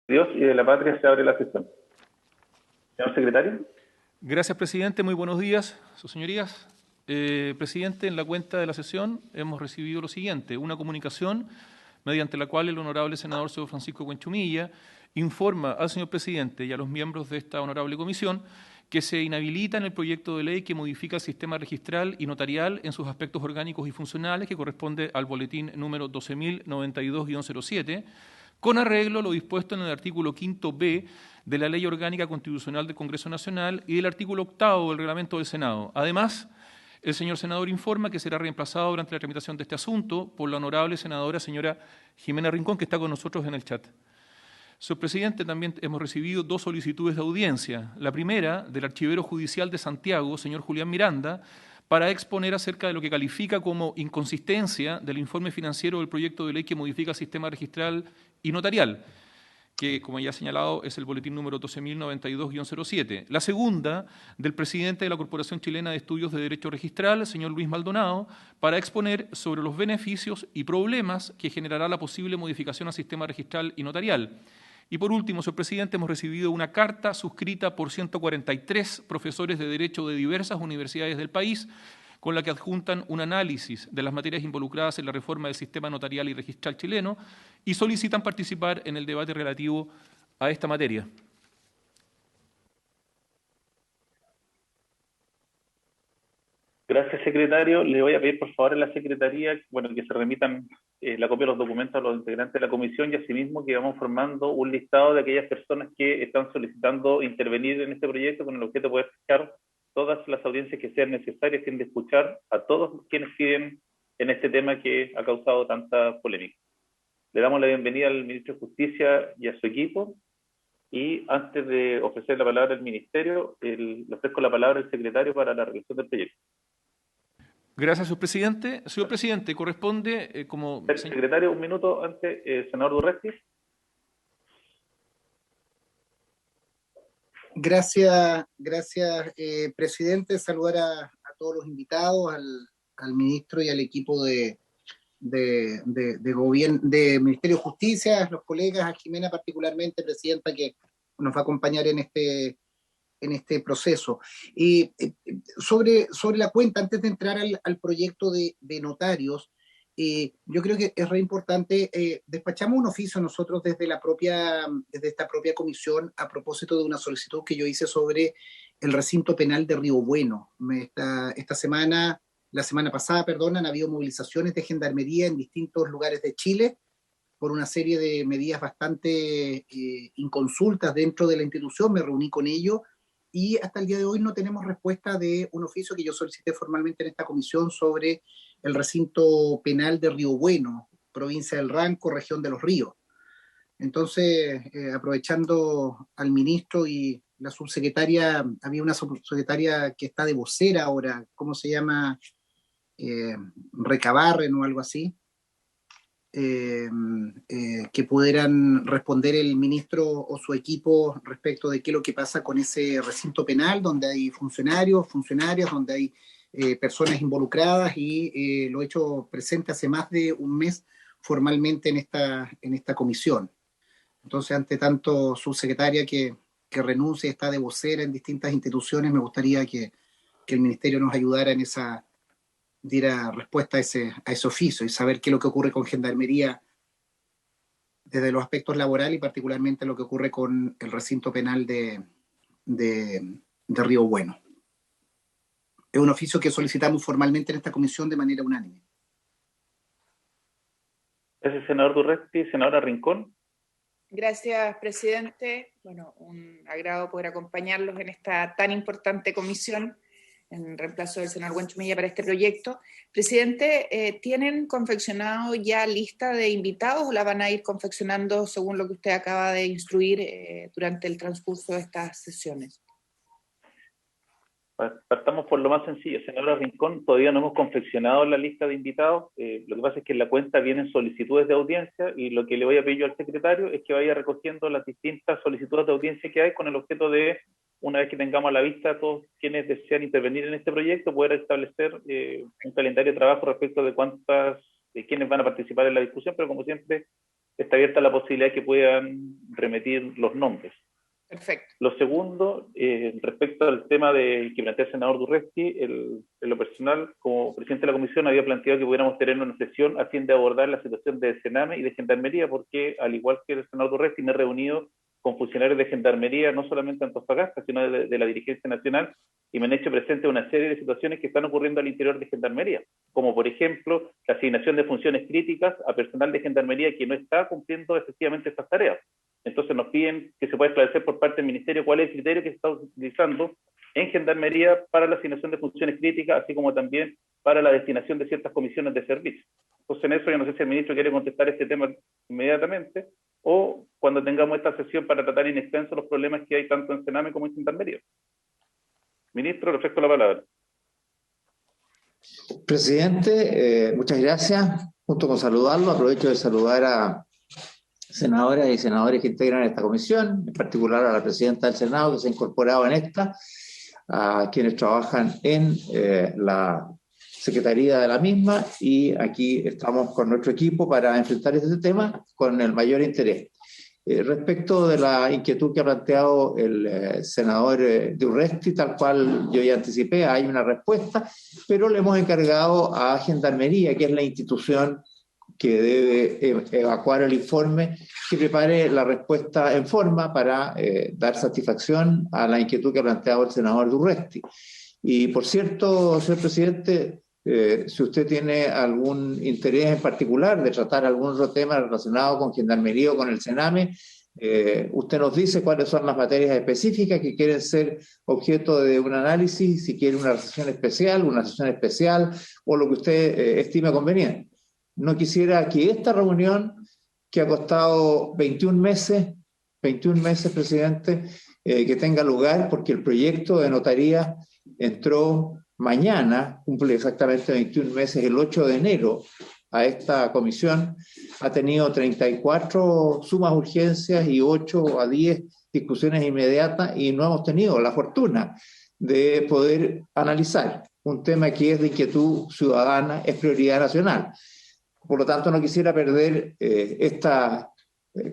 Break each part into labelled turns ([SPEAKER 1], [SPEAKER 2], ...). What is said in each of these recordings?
[SPEAKER 1] Dios y de la patria se abre la sesión. Señor secretario.
[SPEAKER 2] Gracias, presidente. Muy buenos días, sus señorías. Presidente, en la cuenta de la sesión hemos recibido lo siguiente: una comunicación mediante la cual el honorable senador señor Francisco Buenchumilla informa al señor presidente y a los miembros de esta honorable comisión que se inhabilita en el proyecto de ley que modifica el sistema registral y notarial en sus aspectos orgánicos y funcionales, que corresponde al boletín número 12.092-07, con arreglo a lo dispuesto en el artículo 5b de la Ley Orgánica Constitucional del Congreso Nacional y del artículo 8 del Reglamento del Senado. Además, el señor senador informa que será reemplazado durante la tramitación de este asunto por la honorable senadora señora Jimena Rincón, que está con nosotros en el chat. Señor presidente, también hemos recibido dos solicitudes de audiencia. La primera, del archivero judicial de Santiago, señor Julián Miranda, para exponer acerca de lo que califica como inconsistencia del informe financiero del proyecto de ley que modifica el sistema registral y notarial, que, como ya he señalado, es el boletín número 12.092-07. La segunda, del presidente de la Corporación Chilena de Estudios de Derecho Registral, señor Luis Maldonado, para exponer sobre los beneficios y problemas que generará la posible modificación al sistema registral y notarial. Y por último, señor presidente, hemos recibido una carta suscrita por 143 profesores de Derecho de diversas universidades del país, con la que adjuntan un análisis de las materias involucradas en la reforma del sistema notarial y registral chileno y solicitan participar en el debate relativo a esta materia.
[SPEAKER 1] Gracias, secretario. Le voy a pedir, por favor, a la secretaría que se remitan la copia de los documentos a los integrantes de la comisión y asimismo que vamos formando un listado de aquellas personas que están solicitando intervenir en este proyecto con el objeto de poder fijar todas las audiencias que sean necesarias, a fin de escuchar a todos quienes piden en este tema que ha causado tanta polémica. Le damos la bienvenida al ministro de Justicia y a su equipo. Y antes de ofrecer la palabra al ministerio, le ofrezco la palabra al secretario para la revisión del proyecto.
[SPEAKER 2] Gracias, señor presidente. Señor presidente, corresponde como...
[SPEAKER 1] Secretario, un minuto antes, senador Durresti.
[SPEAKER 3] Gracias, presidente. Saludar a todos los invitados, al ministro y al equipo de gobierno, de Ministerio de Justicia, a los colegas, a Jimena particularmente, presidenta, que nos va a acompañar en este proceso. Y sobre la cuenta, antes de entrar al proyecto de notarios, yo creo que es re importante, despachamos un oficio nosotros desde esta propia comisión a propósito de una solicitud que yo hice sobre el recinto penal de Río Bueno. La semana pasada, perdón, han habido movilizaciones de gendarmería en distintos lugares de Chile por una serie de medidas bastante inconsultas dentro de la institución. Me reuní con ellos y hasta el día de hoy no tenemos respuesta de un oficio que yo solicité formalmente en esta comisión sobre el recinto penal de Río Bueno, provincia del Ranco, región de Los Ríos. Entonces, aprovechando al ministro y la subsecretaria, había una subsecretaria que está de vocera ahora, ¿cómo se llama? Recabarren o algo así, que pudieran responder el ministro o su equipo respecto de qué es lo que pasa con ese recinto penal donde hay funcionarias, donde hay personas involucradas y lo he hecho presente hace más de un mes formalmente en esta comisión. Entonces, ante tanto subsecretaria que renuncia y está de vocera en distintas instituciones, me gustaría que el ministerio nos ayudara diera respuesta a ese oficio y saber qué es lo que ocurre con Gendarmería desde los aspectos laborales y particularmente lo que ocurre con el recinto penal de Río Bueno. Es un oficio que solicitamos formalmente en esta comisión de manera unánime.
[SPEAKER 1] Gracias, senador Durresti. Senadora Rincón.
[SPEAKER 4] Gracias, presidente. Bueno, un agrado poder acompañarlos en esta tan importante comisión en reemplazo del senador Buenchumilla para este proyecto. Presidente, ¿tienen confeccionado ya lista de invitados o la van a ir confeccionando según lo que usted acaba de instruir durante el transcurso de estas sesiones?
[SPEAKER 1] Partamos por lo más sencillo. Senadora Rincón, todavía no hemos confeccionado la lista de invitados. Lo que pasa es que en la cuenta vienen solicitudes de audiencia y lo que le voy a pedir yo al secretario es que vaya recogiendo las distintas solicitudes de audiencia que hay con el objeto de, una vez que tengamos a la vista a todos quienes desean intervenir en este proyecto, poder establecer un calendario de trabajo respecto de quienes van a participar en la discusión, pero como siempre está abierta la posibilidad de que puedan remitir los nombres.
[SPEAKER 4] Perfecto.
[SPEAKER 1] Lo segundo, respecto al tema que plantea el senador Durresti, en lo personal, como presidente de la comisión, había planteado que pudiéramos tener una sesión a fin de abordar la situación de Sename y de Gendarmería, porque al igual que el senador Durresti, me he reunido con funcionarios de Gendarmería, no solamente de Antofagasta, sino de la dirigencia nacional, y me han hecho presente una serie de situaciones que están ocurriendo al interior de Gendarmería, como por ejemplo la asignación de funciones críticas a personal de Gendarmería que no está cumpliendo efectivamente estas tareas. Entonces nos piden que se pueda esclarecer por parte del Ministerio cuál es el criterio que se está utilizando en Gendarmería para la asignación de funciones críticas, así como también para la destinación de ciertas comisiones de servicio. Entonces en eso yo no sé si el ministro quiere contestar este tema inmediatamente o cuando tengamos esta sesión para tratar in extenso los problemas que hay tanto en Sename como en Gendarmería. Ministro, le ofrezco la palabra.
[SPEAKER 5] Presidente, muchas gracias. Junto con saludarlo, aprovecho de saludar a senadoras y senadores que integran esta comisión, en particular a la presidenta del Senado que se ha incorporado en esta, a quienes trabajan en la secretaría de la misma, y aquí estamos con nuestro equipo para enfrentar este tema con el mayor interés. Respecto de la inquietud que ha planteado el senador Durresti, tal cual yo ya anticipé, hay una respuesta, pero le hemos encargado a Gendarmería, que es la institución que debe evacuar el informe, que prepare la respuesta en forma para dar satisfacción a la inquietud que ha planteado el senador Durresti. Y por cierto, señor presidente, si usted tiene algún interés en particular de tratar algún otro tema relacionado con Gendarmería o con el Sename, usted nos dice cuáles son las materias específicas que quieren ser objeto de un análisis, si quiere una sesión especial o lo que usted estime conveniente. No quisiera que esta reunión, que ha costado 21 meses, presidente, que tenga lugar, porque el proyecto de notaría entró mañana, cumple exactamente 21 meses, el 8 de enero, a esta comisión, ha tenido 34 sumas urgencias y 8 a 10 discusiones inmediatas, y no hemos tenido la fortuna de poder analizar un tema que es de inquietud ciudadana, es prioridad nacional. Por lo tanto, no quisiera perder esta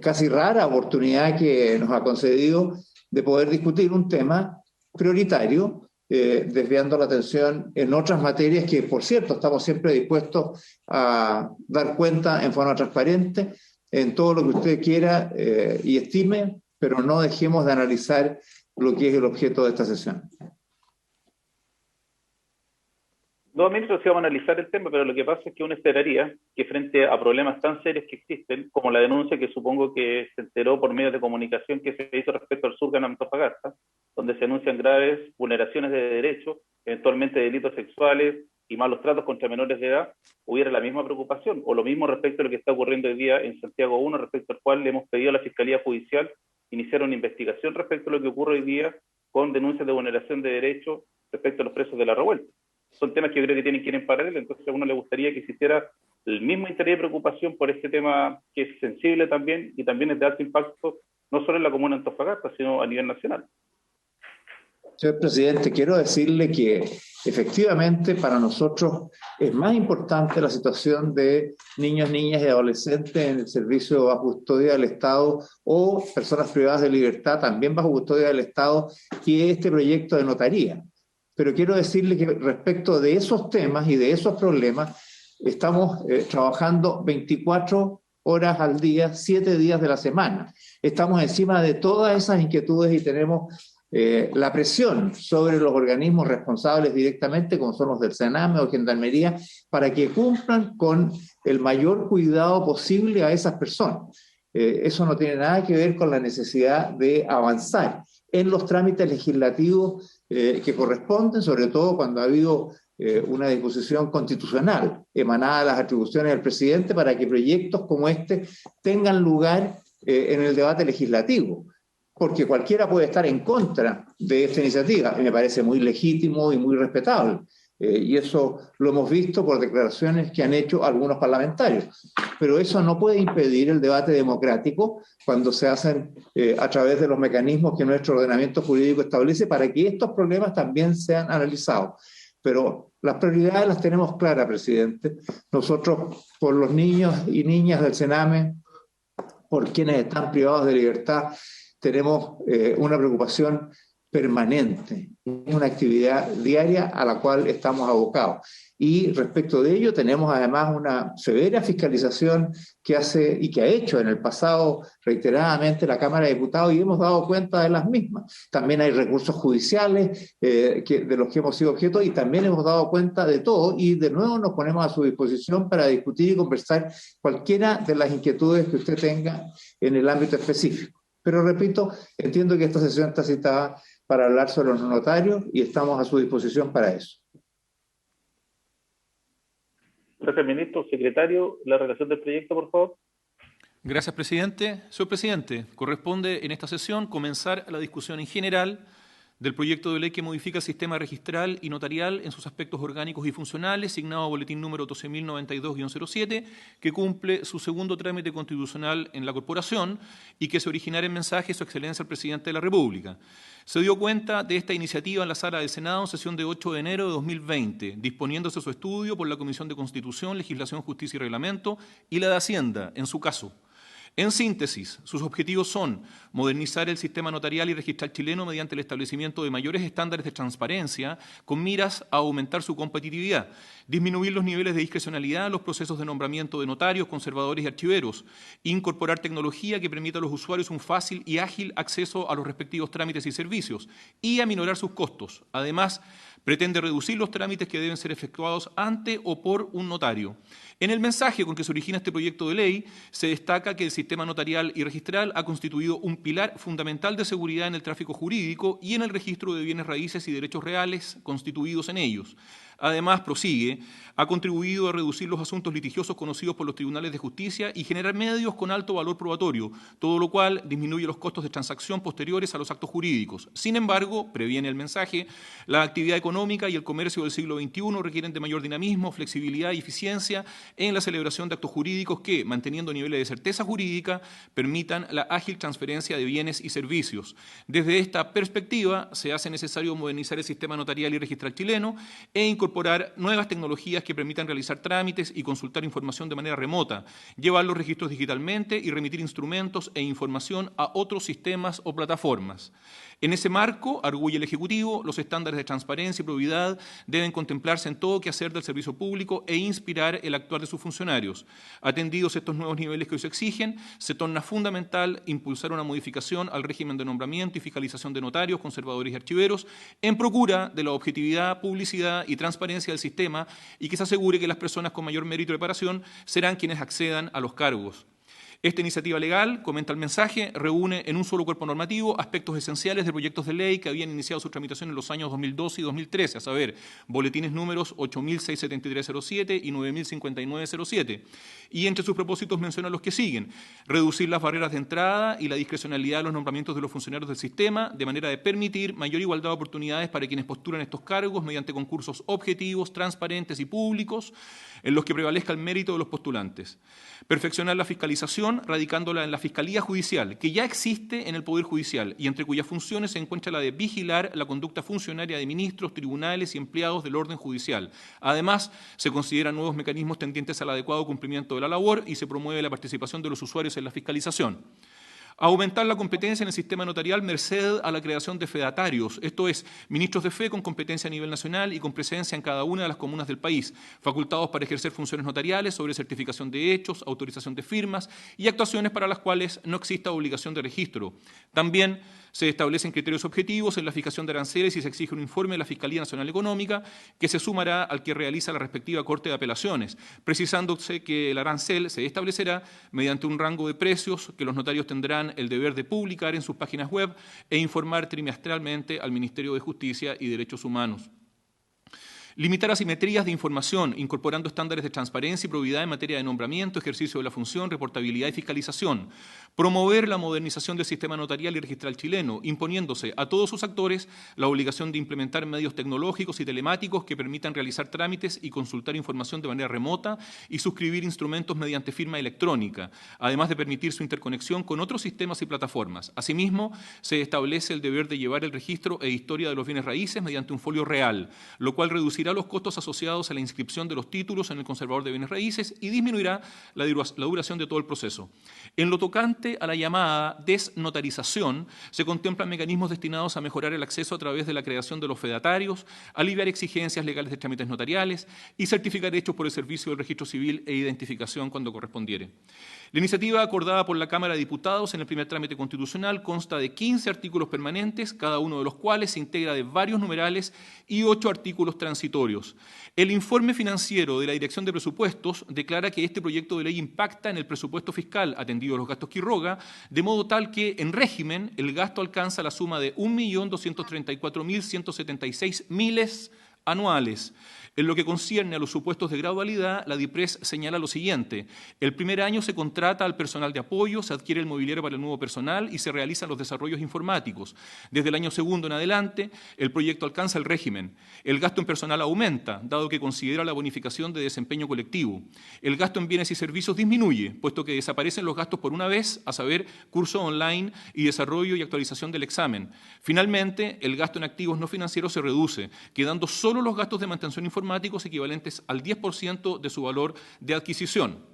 [SPEAKER 5] casi rara oportunidad que nos ha concedido de poder discutir un tema prioritario, desviando la atención en otras materias que, por cierto, estamos siempre dispuestos a dar cuenta en forma transparente en todo lo que usted quiera y estime, pero no dejemos de analizar lo que es el objeto de esta sesión.
[SPEAKER 1] No, ministro, sí vamos a analizar el tema, pero lo que pasa es que uno esperaría que frente a problemas tan serios que existen, como la denuncia que supongo que se enteró por medios de comunicación que se hizo respecto al Surgan Antofagasta, donde se anuncian graves vulneraciones de derechos, eventualmente delitos sexuales y malos tratos contra menores de edad, hubiera la misma preocupación, o lo mismo respecto a lo que está ocurriendo hoy día en Santiago 1, respecto al cual le hemos pedido a la Fiscalía Judicial iniciar una investigación respecto a lo que ocurre hoy día con denuncias de vulneración de derechos respecto a los presos de la revuelta. Son temas que yo creo que tienen que ir en paralelo, entonces a uno le gustaría que existiera el mismo interés y preocupación por este tema que es sensible también y también es de alto impacto, no solo en la comuna de Antofagasta, sino a nivel nacional.
[SPEAKER 5] Señor presidente, quiero decirle que efectivamente para nosotros es más importante la situación de niños, niñas y adolescentes en el servicio bajo custodia del Estado o personas privadas de libertad también bajo custodia del Estado que este proyecto de notaría. Pero quiero decirle que respecto de esos temas y de esos problemas, estamos trabajando 24 horas al día, 7 días de la semana. Estamos encima de todas esas inquietudes y tenemos la presión sobre los organismos responsables directamente, como son los del Sename o Gendarmería, para que cumplan con el mayor cuidado posible a esas personas. Eso no tiene nada que ver con la necesidad de avanzar en los trámites legislativos que corresponden, sobre todo cuando ha habido una disposición constitucional emanada de las atribuciones del presidente para que proyectos como este tengan lugar en el debate legislativo, porque cualquiera puede estar en contra de esta iniciativa, y me parece muy legítimo y muy respetable, y eso lo hemos visto por declaraciones que han hecho algunos parlamentarios, pero eso no puede impedir el debate democrático cuando se hacen a través de los mecanismos que nuestro ordenamiento jurídico establece para que estos problemas también sean analizados. Pero las prioridades las tenemos claras, presidente. Nosotros, por los niños y niñas del Sename, por quienes están privados de libertad, tenemos una preocupación permanente, una actividad diaria a la cual estamos abocados. Y respecto de ello tenemos además una severa fiscalización que hace y que ha hecho en el pasado reiteradamente la Cámara de Diputados, y hemos dado cuenta de las mismas. También hay recursos judiciales de los que hemos sido objeto, y también hemos dado cuenta de todo, y de nuevo nos ponemos a su disposición para discutir y conversar cualquiera de las inquietudes que usted tenga en el ámbito específico. Pero repito, entiendo que esta sesión está citada para hablar sobre los notarios y estamos a su disposición para eso.
[SPEAKER 1] Gracias, ministro. Secretario, la redacción del proyecto, por favor.
[SPEAKER 2] Gracias, presidente. Señor presidente, corresponde en esta sesión comenzar la discusión en general del proyecto de ley que modifica el sistema registral y notarial en sus aspectos orgánicos y funcionales, signado boletín número 12.092-07, que cumple su segundo trámite constitucional en la corporación y que se originara en mensaje Su Excelencia el Presidente de la República. Se dio cuenta de esta iniciativa en la sala del Senado en sesión de 8 de enero de 2020, disponiéndose su estudio por la Comisión de Constitución, Legislación, Justicia y Reglamento y la de Hacienda, en su caso. En síntesis, sus objetivos son modernizar el sistema notarial y registral chileno mediante el establecimiento de mayores estándares de transparencia con miras a aumentar su competitividad, disminuir los niveles de discrecionalidad en los procesos de nombramiento de notarios, conservadores y archiveros, incorporar tecnología que permita a los usuarios un fácil y ágil acceso a los respectivos trámites y servicios y aminorar sus costos. Además, pretende reducir los trámites que deben ser efectuados ante o por un notario. En el mensaje con que se origina este proyecto de ley, se destaca que el sistema notarial y registral ha constituido un pilar fundamental de seguridad en el tráfico jurídico y en el registro de bienes raíces y derechos reales constituidos en ellos. Además, prosigue, ha contribuido a reducir los asuntos litigiosos conocidos por los tribunales de justicia y generar medios con alto valor probatorio, todo lo cual disminuye los costos de transacción posteriores a los actos jurídicos. Sin embargo, previene el mensaje, la actividad económica y el comercio del siglo XXI requieren de mayor dinamismo, flexibilidad y eficiencia en la celebración de actos jurídicos que, manteniendo niveles de certeza jurídica, permitan la ágil transferencia de bienes y servicios. Desde esta perspectiva, se hace necesario modernizar el sistema notarial y registral chileno e incorporar nuevas tecnologías que permitan realizar trámites y consultar información de manera remota, llevar los registros digitalmente y remitir instrumentos e información a otros sistemas o plataformas. En ese marco, arguye el Ejecutivo, los estándares de transparencia y probidad deben contemplarse en todo quehacer del servicio público e inspirar el actuar de sus funcionarios. Atendidos estos nuevos niveles que hoy se exigen, se torna fundamental impulsar una modificación al régimen de nombramiento y fiscalización de notarios, conservadores y archiveros en procura de la objetividad, publicidad y transparencia del sistema y que se asegure que las personas con mayor mérito y preparación serán quienes accedan a los cargos. Esta iniciativa legal, comenta el mensaje, reúne en un solo cuerpo normativo aspectos esenciales de proyectos de ley que habían iniciado su tramitación en los años 2012 y 2013, a saber, boletines números 8.67307 y 9.05907. Y entre sus propósitos menciona los que siguen: reducir las barreras de entrada y la discrecionalidad de los nombramientos de los funcionarios del sistema, de manera de permitir mayor igualdad de oportunidades para quienes postulan estos cargos mediante concursos objetivos, transparentes y públicos, en los que prevalezca el mérito de los postulantes. Perfeccionar la fiscalización, radicándola en la Fiscalía Judicial, que ya existe en el Poder Judicial y entre cuyas funciones se encuentra la de vigilar la conducta funcionaria de ministros, tribunales y empleados del orden judicial. Además, se consideran nuevos mecanismos tendientes al adecuado cumplimiento de la labor y se promueve la participación de los usuarios en la fiscalización. Aumentar la competencia en el sistema notarial merced a la creación de fedatarios, esto es, ministros de fe con competencia a nivel nacional y con presencia en cada una de las comunas del país, facultados para ejercer funciones notariales sobre certificación de hechos, autorización de firmas y actuaciones para las cuales no exista obligación de registro. También se establecen criterios objetivos en la fijación de aranceles y se exige un informe de la Fiscalía Nacional Económica que se sumará al que realiza la respectiva Corte de Apelaciones, precisándose que el arancel se establecerá mediante un rango de precios que los notarios tendrán el deber de publicar en sus páginas web e informar trimestralmente al Ministerio de Justicia y Derechos Humanos. Limitar asimetrías de información, incorporando estándares de transparencia y probidad en materia de nombramiento, ejercicio de la función, reportabilidad y fiscalización. Promover la modernización del sistema notarial y registral chileno, imponiéndose a todos sus actores la obligación de implementar medios tecnológicos y telemáticos que permitan realizar trámites y consultar información de manera remota y suscribir instrumentos mediante firma electrónica, además de permitir su interconexión con otros sistemas y plataformas. Asimismo, se establece el deber de llevar el registro e historia de los bienes raíces mediante un folio real, lo cual reducirá reducirá los costos asociados a la inscripción de los títulos en el conservador de bienes raíces y disminuirá la duración de todo el proceso. En lo tocante a la llamada desnotarización, se contemplan mecanismos destinados a mejorar el acceso a través de la creación de los fedatarios, aliviar exigencias legales de trámites notariales y certificar hechos por el servicio del registro civil e identificación cuando correspondiere. La iniciativa acordada por la Cámara de Diputados en el primer trámite constitucional consta de 15 artículos permanentes, cada uno de los cuales se integra de varios numerales y 8 artículos transitorios. El informe financiero de la Dirección de Presupuestos declara que este proyecto de ley impacta en el presupuesto fiscal, atendido los gastos Quiroga, de modo tal que, en régimen, el gasto alcanza la suma de 1.234.176 miles anuales. En lo que concierne a los supuestos de gradualidad, la DIPRES señala lo siguiente. El primer año se contrata al personal de apoyo, se adquiere el mobiliario para el nuevo personal y se realizan los desarrollos informáticos. Desde el año segundo en adelante, el proyecto alcanza el régimen. El gasto en personal aumenta, dado que considera la bonificación de desempeño colectivo. El gasto en bienes y servicios disminuye, puesto que desaparecen los gastos por una vez, a saber, curso online y desarrollo y actualización del examen. Finalmente, el gasto en activos no financieros se reduce, quedando solo los gastos de mantención informáticos equivalentes al 10% de su valor de adquisición.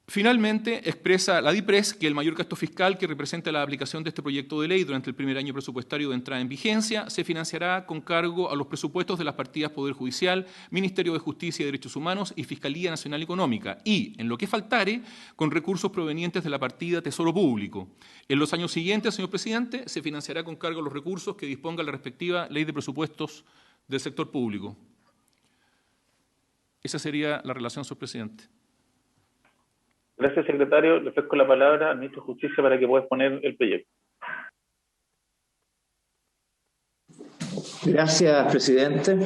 [SPEAKER 2] Finalmente, expresa la DIPRES que el mayor gasto fiscal que representa la aplicación de este proyecto de ley durante el primer año presupuestario de entrada en vigencia se financiará con cargo a los presupuestos de las partidas Poder Judicial, Ministerio de Justicia y Derechos Humanos y Fiscalía Nacional Económica y, en lo que faltare, con recursos provenientes de la partida Tesoro Público. En los años siguientes, señor presidente, se financiará con cargo a los recursos que disponga la respectiva Ley de Presupuestos del sector público. Esa sería la relación, señor presidente.
[SPEAKER 1] Gracias, secretario. Le ofrezco la palabra al ministro de Justicia para que pueda exponer el proyecto.
[SPEAKER 5] Gracias, presidente.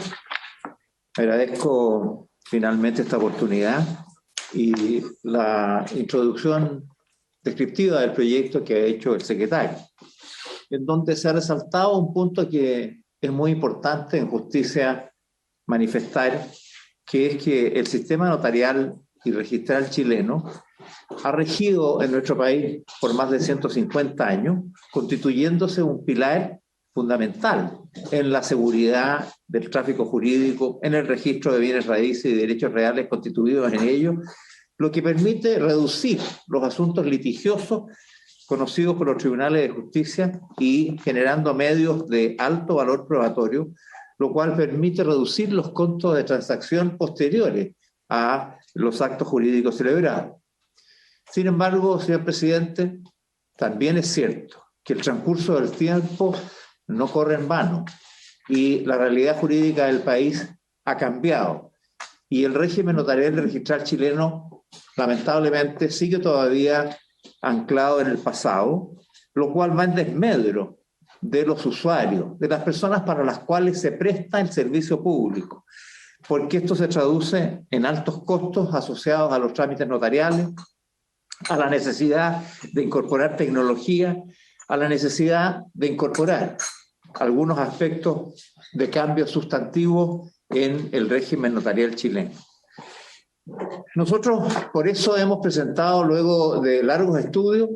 [SPEAKER 5] Agradezco finalmente esta oportunidad y la introducción descriptiva del proyecto que ha hecho el secretario, en donde se ha resaltado un punto que es muy importante en justicia manifestar, que es que el sistema notarial y registral chileno ha regido en nuestro país por más de 150 años, constituyéndose un pilar fundamental en la seguridad del tráfico jurídico, en el registro de bienes raíces y derechos reales constituidos en ello, lo que permite reducir los asuntos litigiosos conocidos por los tribunales de justicia y generando medios de alto valor probatorio, lo cual permite reducir los costos de transacción posteriores a los actos jurídicos celebrados. Sin embargo, señor presidente, también es cierto que el transcurso del tiempo no corre en vano y la realidad jurídica del país ha cambiado y el régimen notarial y registral chileno lamentablemente sigue todavía anclado en el pasado, lo cual va en desmedro de los usuarios, de las personas para las cuales se presta el servicio público, porque esto se traduce en altos costos asociados a los trámites notariales, a la necesidad de incorporar tecnología, a la necesidad de incorporar algunos aspectos de cambio sustantivo en el régimen notarial chileno. Nosotros por eso hemos presentado, luego de largos estudios,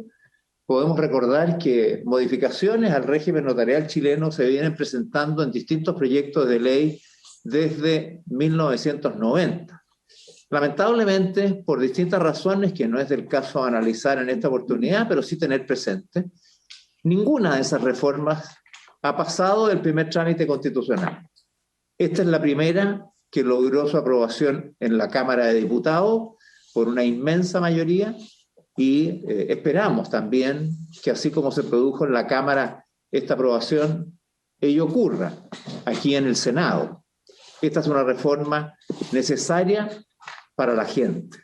[SPEAKER 5] podemos recordar que modificaciones al régimen notarial chileno se vienen presentando en distintos proyectos de ley desde 1990. Lamentablemente, por distintas razones que no es del caso analizar en esta oportunidad, pero sí tener presente, ninguna de esas reformas ha pasado del primer trámite constitucional. Esta es la primera que logró su aprobación en la Cámara de Diputados por una inmensa mayoría y esperamos también que así como se produjo en la Cámara esta aprobación, ello ocurra aquí en el Senado. Esta es una reforma necesaria para la gente.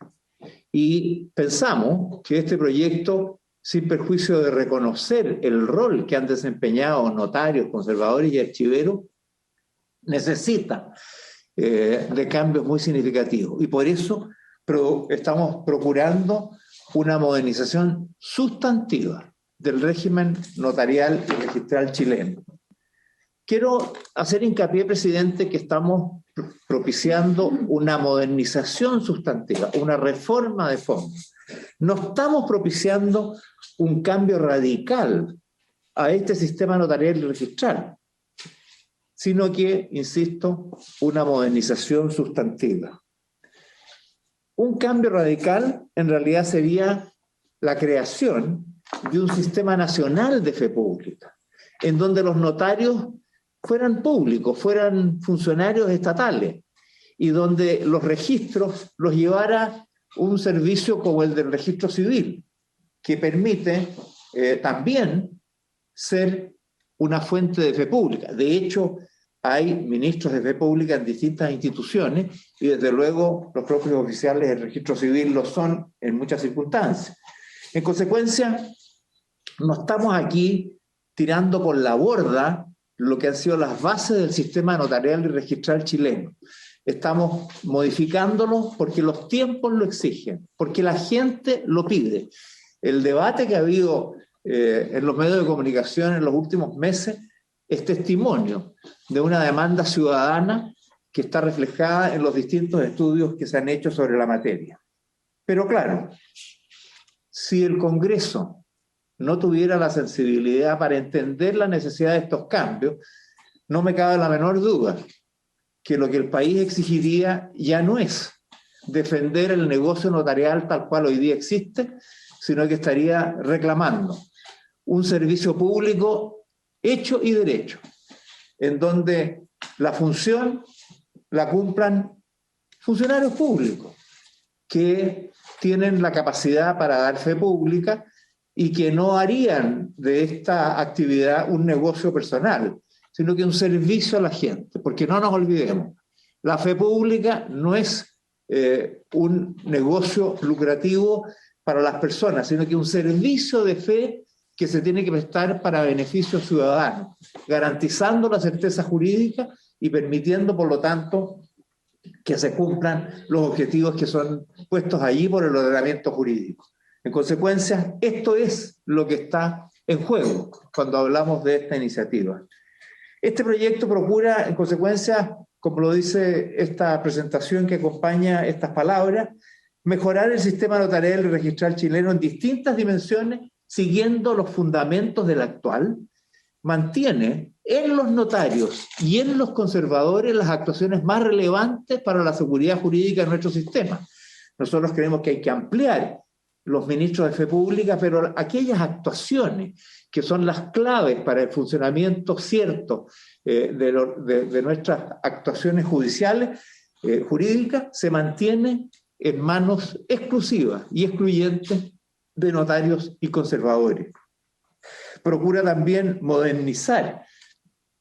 [SPEAKER 5] Y pensamos que este proyecto, sin perjuicio de reconocer el rol que han desempeñado notarios, conservadores y archiveros, necesita de cambios muy significativos. Y por eso estamos procurando una modernización sustantiva del régimen notarial y registral chileno. Quiero hacer hincapié, presidente, que estamos propiciando una modernización sustantiva, una reforma de fondo. No estamos propiciando un cambio radical a este sistema notarial y registral. sino que, insisto, una modernización sustantiva. Un cambio radical en realidad sería la creación de un sistema nacional de fe pública, en donde los notarios fueran públicos, fueran funcionarios estatales, y donde los registros los llevara un servicio como el del registro civil, que permite también ser una fuente de fe pública. De hecho, hay ministros de fe pública en distintas instituciones y desde luego los propios oficiales del registro civil lo son en muchas circunstancias. En consecuencia, no estamos aquí tirando por la borda lo que han sido las bases del sistema notarial y registral chileno. Estamos modificándolo porque los tiempos lo exigen, porque la gente lo pide. El debate que ha habido en los medios de comunicación en los últimos meses es testimonio de una demanda ciudadana que está reflejada en los distintos estudios que se han hecho sobre la materia. Pero claro, si el Congreso no tuviera la sensibilidad para entender la necesidad de estos cambios, no me cabe la menor duda que lo que el país exigiría ya no es defender el negocio notarial tal cual hoy día existe, sino que estaría reclamando un servicio público hecho y derecho, en donde la función la cumplan funcionarios públicos que tienen la capacidad para dar fe pública y que no harían de esta actividad un negocio personal, sino que un servicio a la gente. Porque no nos olvidemos, la fe pública no es un negocio lucrativo para las personas, sino que un servicio de fe que se tiene que prestar para beneficio ciudadano, garantizando la certeza jurídica y permitiendo, por lo tanto, que se cumplan los objetivos que son puestos allí por el ordenamiento jurídico. En consecuencia, esto es lo que está en juego cuando hablamos de esta iniciativa. Este proyecto procura, en consecuencia, como lo dice esta presentación que acompaña estas palabras, mejorar el sistema notarial y registral chileno en distintas dimensiones, siguiendo los fundamentos del actual, mantiene en los notarios y en los conservadores las actuaciones más relevantes para la seguridad jurídica de nuestro sistema. Nosotros creemos que hay que ampliar los ministros de fe pública, pero aquellas actuaciones que son las claves para el funcionamiento cierto de nuestras actuaciones judiciales, jurídicas, se mantienen en manos exclusivas y excluyentes de notarios y conservadores. Procura también modernizar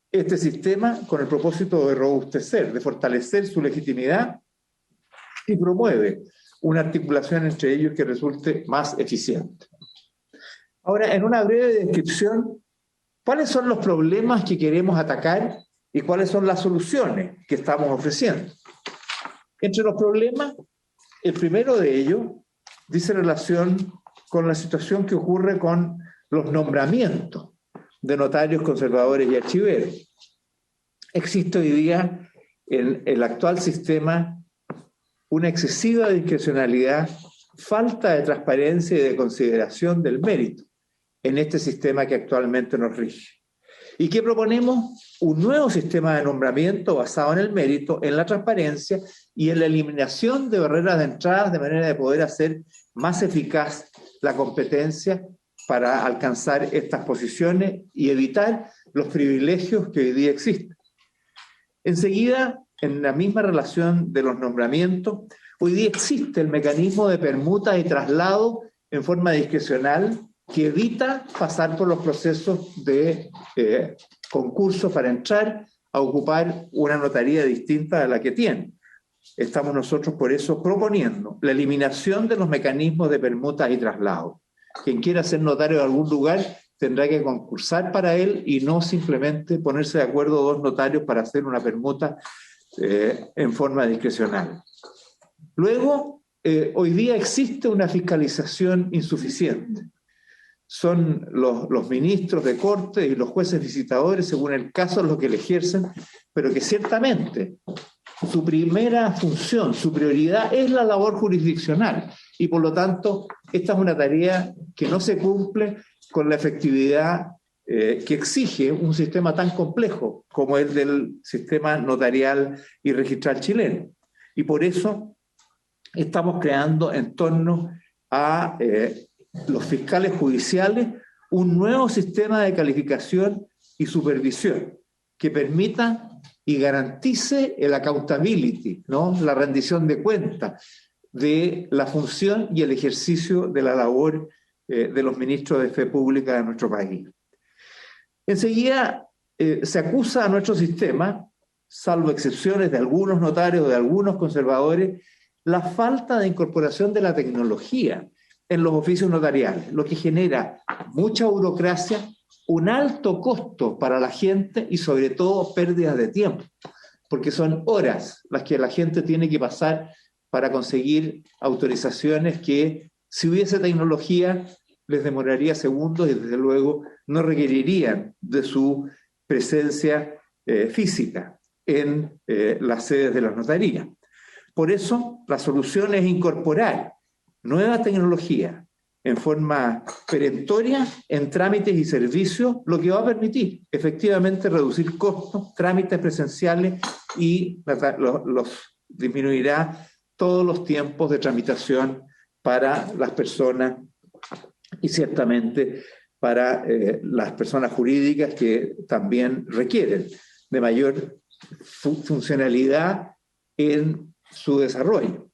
[SPEAKER 5] este sistema con el propósito de robustecer, de fortalecer su legitimidad y promueve una articulación entre ellos que resulte más eficiente. Ahora, en una breve descripción, ¿cuáles son los problemas que queremos atacar y cuáles son las soluciones que estamos ofreciendo? Entre los problemas, el primero de ellos dice relación con la situación que ocurre con los nombramientos de notarios, conservadores y archiveros. Existe hoy día en el actual sistema una excesiva discrecionalidad, falta de transparencia y de consideración del mérito en este sistema que actualmente nos rige. ¿Y qué proponemos? Un nuevo sistema de nombramiento basado en el mérito, en la transparencia y en la eliminación de barreras de entrada, de manera de poder hacer más eficaz la competencia para alcanzar estas posiciones y evitar los privilegios que hoy día existen. Enseguida, en la misma relación de los nombramientos, hoy día existe el mecanismo de permuta y traslado en forma discrecional que evita pasar por los procesos de concurso para entrar a ocupar una notaría distinta a la que tiene. Estamos nosotros por eso proponiendo la eliminación de los mecanismos de permuta y traslado. Quien quiera ser notario de algún lugar tendrá que concursar para él y no simplemente ponerse de acuerdo dos notarios para hacer una permuta en forma discrecional. Luego, hoy día existe una fiscalización insuficiente. Son los ministros de corte y los jueces visitadores, según el caso, los que le ejercen, pero que ciertamente su primera función, su prioridad es la labor jurisdiccional y por lo tanto esta es una tarea que no se cumple con la efectividad que exige un sistema tan complejo como el del sistema notarial y registral chileno. Y por eso estamos creando en torno a los fiscales judiciales un nuevo sistema de calificación y supervisión que permita y garantice el accountability, ¿no? La rendición de cuentas de la función y el ejercicio de la labor de los ministros de fe pública de nuestro país. Enseguida se acusa a nuestro sistema, salvo excepciones de algunos notarios o de algunos conservadores, la falta de incorporación de la tecnología en los oficios notariales, lo que genera mucha burocracia, un alto costo para la gente y sobre todo pérdidas de tiempo, porque son horas las que la gente tiene que pasar para conseguir autorizaciones que, si hubiese tecnología, les demoraría segundos y desde luego no requerirían de su presencia física en las sedes de las notarías. Por eso, la solución es incorporar nueva tecnología en forma perentoria en trámites y servicios, lo que va a permitir efectivamente reducir costos, trámites presenciales y disminuirá todos los tiempos de tramitación para las personas y ciertamente para las personas jurídicas que también requieren de mayor funcionalidad en su desarrollo.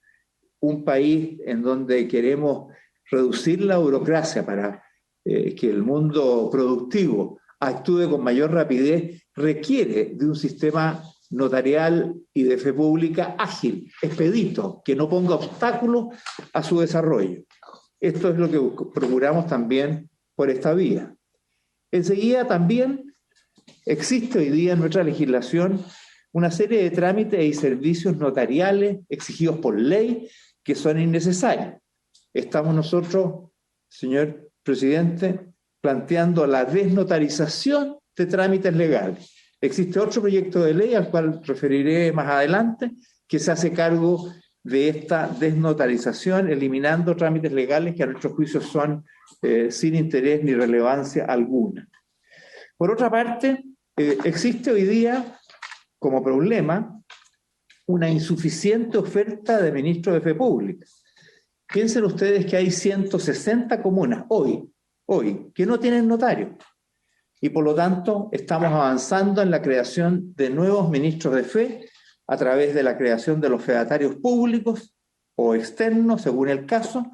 [SPEAKER 5] Un país en donde queremos reducir la burocracia para que el mundo productivo actúe con mayor rapidez requiere de un sistema notarial y de fe pública ágil, expedito, que no ponga obstáculos a su desarrollo. Esto es lo que procuramos también por esta vía. Enseguida también existe hoy día en nuestra legislación una serie de trámites y servicios notariales exigidos por ley que son innecesarios. Estamos nosotros, señor presidente, planteando la desnotarización de trámites legales. Existe otro proyecto de ley al cual referiré más adelante que se hace cargo de esta desnotarización, eliminando trámites legales que a nuestro juicio son sin interés ni relevancia alguna. Por otra parte, existe hoy día como problema una insuficiente oferta de ministros de fe pública. Piensen ustedes que hay 160 comunas hoy, que no tienen notario. Y por lo tanto estamos avanzando en la creación de nuevos ministros de fe a través de la creación de los fedatarios públicos o externos, según el caso,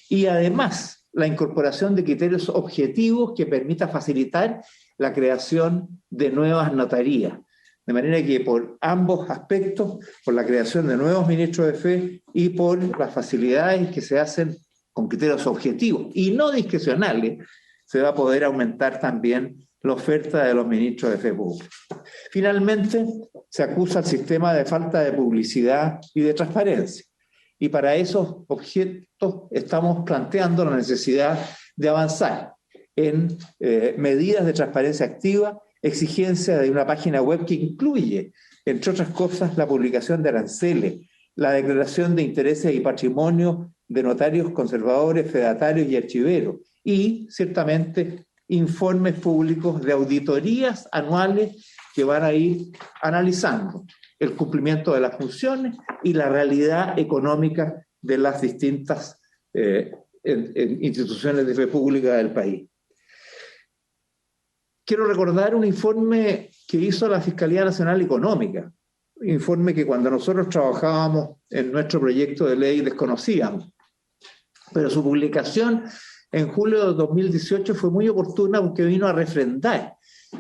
[SPEAKER 5] y además la incorporación de criterios objetivos que permita facilitar la creación de nuevas notarías. De manera que por ambos aspectos, por la creación de nuevos ministros de fe y por las facilidades que se hacen con criterios objetivos y no discrecionales, se va a poder aumentar también la oferta de los ministros de fe pública. Finalmente, se acusa al sistema de falta de publicidad y de transparencia. Y para esos objetos estamos planteando la necesidad de avanzar en medidas de transparencia activa, exigencia de una página web que incluye, entre otras cosas, la publicación de aranceles, la declaración de intereses y patrimonio de notarios, conservadores, fedatarios y archiveros, y ciertamente informes públicos de auditorías anuales que van a ir analizando el cumplimiento de las funciones y la realidad económica de las distintas instituciones de fe pública del país. Quiero recordar un informe que hizo la Fiscalía Nacional Económica, un informe que cuando nosotros trabajábamos en nuestro proyecto de ley desconocíamos, pero su publicación en julio de 2018 fue muy oportuna porque vino a refrendar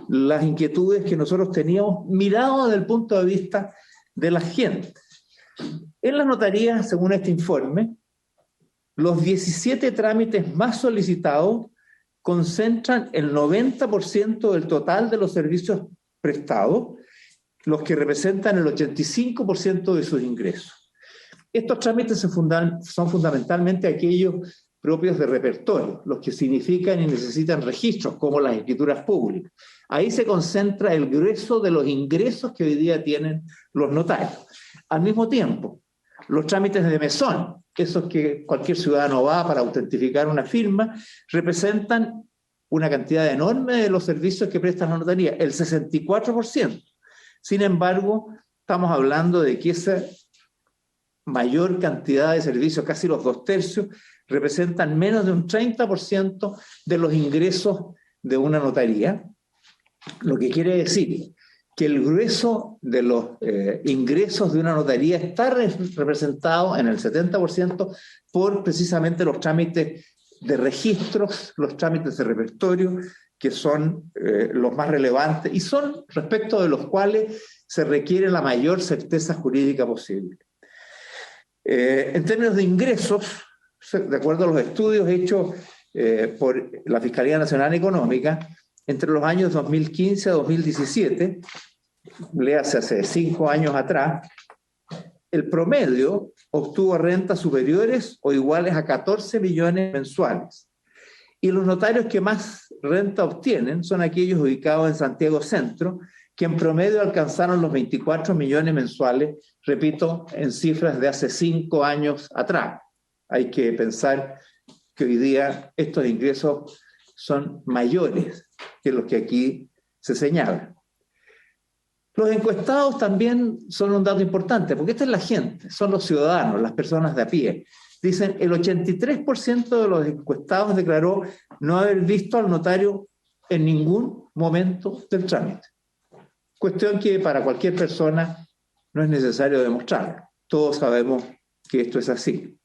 [SPEAKER 5] las inquietudes que nosotros teníamos mirado desde el punto de vista de la gente. En las notarías, según este informe, los 17 trámites más solicitados concentran el 90% del total de los servicios prestados, los que representan el 85% de sus ingresos. Estos trámites son fundamentalmente aquellos propios de repertorio, los que significan y necesitan registros, como las escrituras públicas. Ahí se concentra el grueso de los ingresos que hoy día tienen los notarios. Al mismo tiempo, los trámites de mesón, esos que cualquier ciudadano va para autentificar una firma, representan una cantidad enorme de los servicios que prestan la notaría, el 64%. Sin embargo, estamos hablando de que esa mayor cantidad de servicios, casi los 2/3, representan menos de un 30% de los ingresos de una notaría, lo que quiere decir que el grueso de los ingresos de una notaría está representado en el 70% por precisamente los trámites de registros, los trámites de repertorio, que son los más relevantes y son respecto de los cuales se requiere la mayor certeza jurídica posible. En términos de ingresos, de acuerdo a los estudios hechos por la Fiscalía Nacional Económica, entre los años 2015 a 2017, léase hace 5 años atrás, el promedio obtuvo rentas superiores o iguales a 14 millones mensuales. Y los notarios que más renta obtienen son aquellos ubicados en Santiago Centro, que en promedio alcanzaron los 24 millones mensuales, repito, en cifras de hace 5 años atrás. Hay que pensar que hoy día estos ingresos son mayores que los que aquí se señalan. Los encuestados también son un dato importante, porque esta es la gente, son los ciudadanos, las personas de a pie. Dicen, el 83% de los encuestados declaró no haber visto al notario en ningún momento del trámite. Cuestión que para cualquier persona no es necesario demostrar. Todos sabemos que esto es así.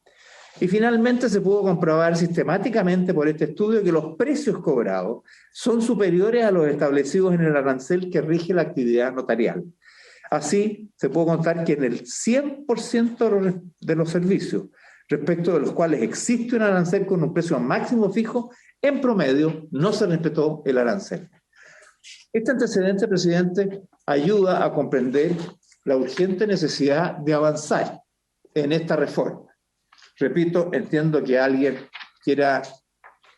[SPEAKER 5] Y finalmente se pudo comprobar sistemáticamente por este estudio que los precios cobrados son superiores a los establecidos en el arancel que rige la actividad notarial. Así, se puede contar que en el 100% de los servicios, respecto de los cuales existe un arancel con un precio máximo fijo, en promedio no se respetó el arancel. Este antecedente, presidente, ayuda a comprender la urgente necesidad de avanzar en esta reforma. Repito, entiendo que alguien quiera,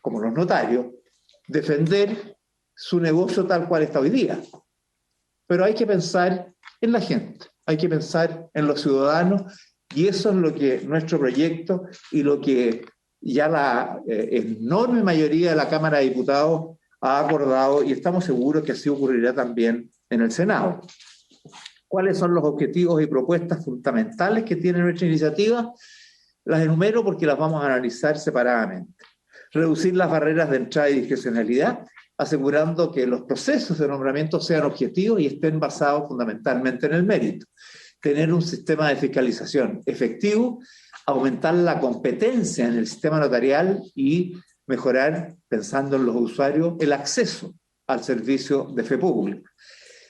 [SPEAKER 5] como los notarios, defender su negocio tal cual está hoy día. Pero hay que pensar en la gente, hay que pensar en los ciudadanos, y eso es lo que nuestro proyecto y lo que ya la enorme mayoría de la Cámara de Diputados ha acordado, y estamos seguros que así ocurrirá también en el Senado. ¿Cuáles son los objetivos y propuestas fundamentales que tiene nuestra iniciativa? Las enumero porque las vamos a analizar separadamente. Reducir las barreras de entrada y discrecionalidad, asegurando que los procesos de nombramiento sean objetivos y estén basados fundamentalmente en el mérito. Tener un sistema de fiscalización efectivo, aumentar la competencia en el sistema notarial y mejorar, pensando en los usuarios, el acceso al servicio de fe pública.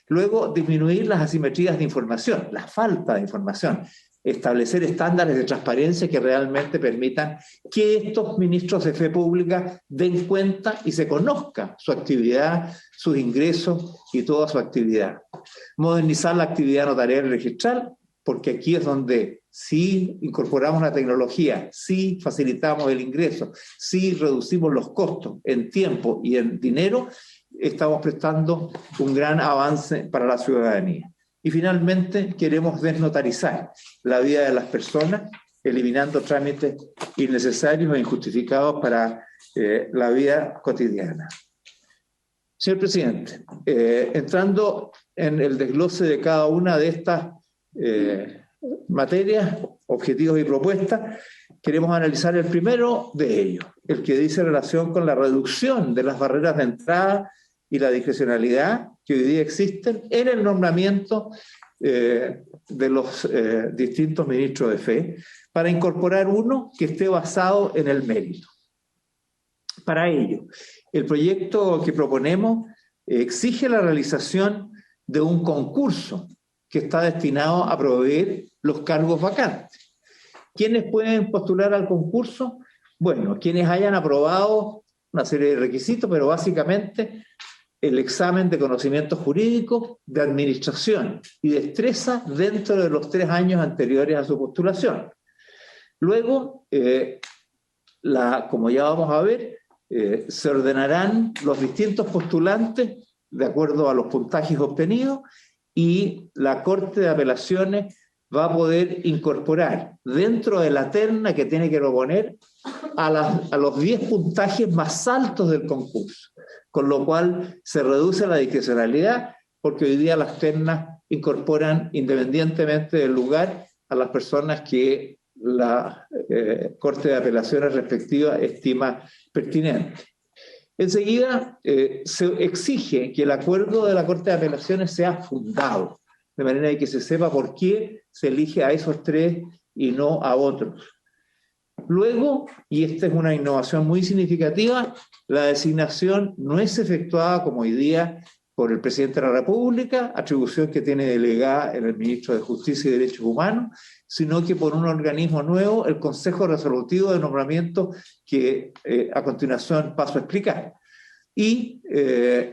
[SPEAKER 5] Luego, disminuir las asimetrías de información, la falta de información. Establecer estándares de transparencia que realmente permitan que estos ministros de fe pública den cuenta y se conozca su actividad, sus ingresos y toda su actividad. Modernizar la actividad notarial y registral, porque aquí es donde si incorporamos la tecnología, si facilitamos el ingreso, si reducimos los costos en tiempo y en dinero, estamos prestando un gran avance para la ciudadanía. Y finalmente queremos desnotarizar la vida de las personas, eliminando trámites innecesarios e injustificados para la vida cotidiana. Señor presidente, entrando en el desglose de cada una de estas materias, objetivos y propuestas, queremos analizar el primero de ellos, el que dice relación con la reducción de las barreras de entrada y la discrecionalidad que hoy día existen en el nombramiento de los distintos ministros de fe, para incorporar uno que esté basado en el mérito. Para ello, el proyecto que proponemos exige la realización de un concurso que está destinado a proveer los cargos vacantes. ¿Quiénes pueden postular al concurso? Bueno, quienes hayan aprobado una serie de requisitos, pero básicamente el examen de conocimientos jurídicos, de administración y destreza dentro de los 3 años anteriores a su postulación. Luego, como ya vamos a ver, se ordenarán los distintos postulantes de acuerdo a los puntajes obtenidos, y la Corte de Apelaciones va a poder incorporar dentro de la terna que tiene que proponer a los 10 puntajes más altos del concurso, con lo cual se reduce la discrecionalidad, porque hoy día las ternas incorporan, independientemente del lugar, a las personas que la Corte de Apelaciones respectiva estima pertinente. Enseguida, se exige que el acuerdo de la Corte de Apelaciones sea fundado, de manera que se sepa por qué se elige a esos 3 y no a otros. Luego, y esta es una innovación muy significativa, la designación no es efectuada como hoy día por el presidente de la República, atribución que tiene delegada el ministro de Justicia y Derechos Humanos, sino que por un organismo nuevo, el Consejo Resolutivo de Nombramiento, que a continuación paso a explicar. Y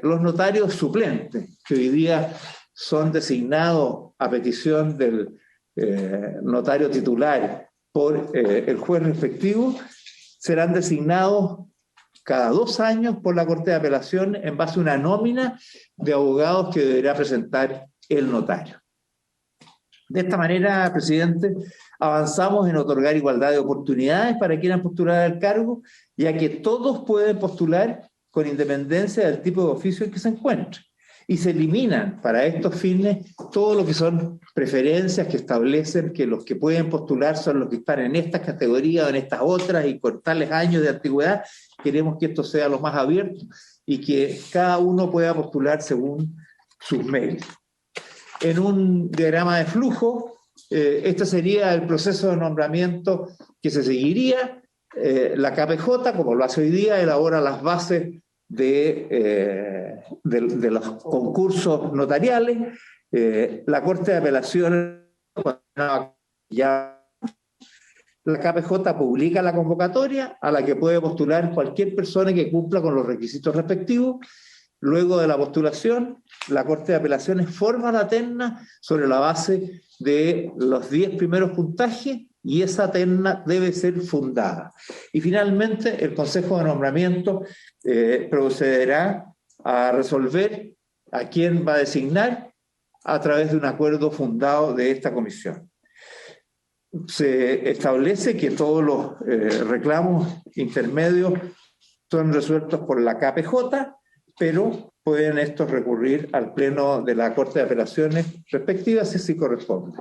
[SPEAKER 5] los notarios suplentes, que hoy día son designados a petición del notario titular por el juez respectivo, serán designados cada 2 años por la Corte de Apelación en base a una nómina de abogados que deberá presentar el notario. De esta manera, presidente, avanzamos en otorgar igualdad de oportunidades para quienes quieran postular al cargo, ya que todos pueden postular con independencia del tipo de oficio en que se encuentren. Y se eliminan para estos fines todo lo que son preferencias que establecen que los que pueden postular son los que están en estas categorías o en estas otras y con tales años de antigüedad. Queremos que esto sea lo más abierto y que cada uno pueda postular según sus méritos. En un diagrama de flujo, este sería el proceso de nombramiento que se seguiría. La KPJ, como lo hace hoy día, elabora las bases de los concursos notariales. La Corte de Apelaciones, ya la KPJ publica la convocatoria a la que puede postular cualquier persona que cumpla con los requisitos respectivos. Luego de la postulación, la Corte de Apelaciones forma la terna sobre la base de los 10 primeros puntajes y esa terna debe ser fundada. Y finalmente, el Consejo de Nombramiento procederá a resolver a quién va a designar a través de un acuerdo fundado de esta comisión. Se establece que todos los reclamos intermedios son resueltos por la KPJ, pero pueden estos recurrir al Pleno de la Corte de Apelaciones respectiva si así corresponde.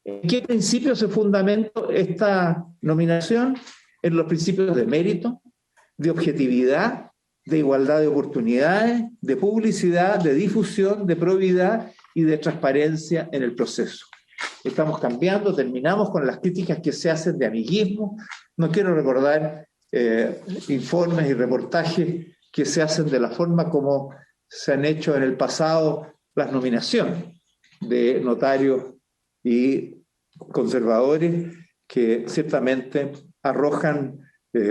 [SPEAKER 5] ¿En qué principios se fundamenta esta nominación? En los principios de mérito, de objetividad, de igualdad de oportunidades, de publicidad, de difusión, de probidad y de transparencia en el proceso. Estamos cambiando, terminamos con las críticas que se hacen de amiguismo. No quiero recordar informes y reportajes que se hacen de la forma como se han hecho en el pasado las nominaciones de notarios y conservadores que ciertamente arrojan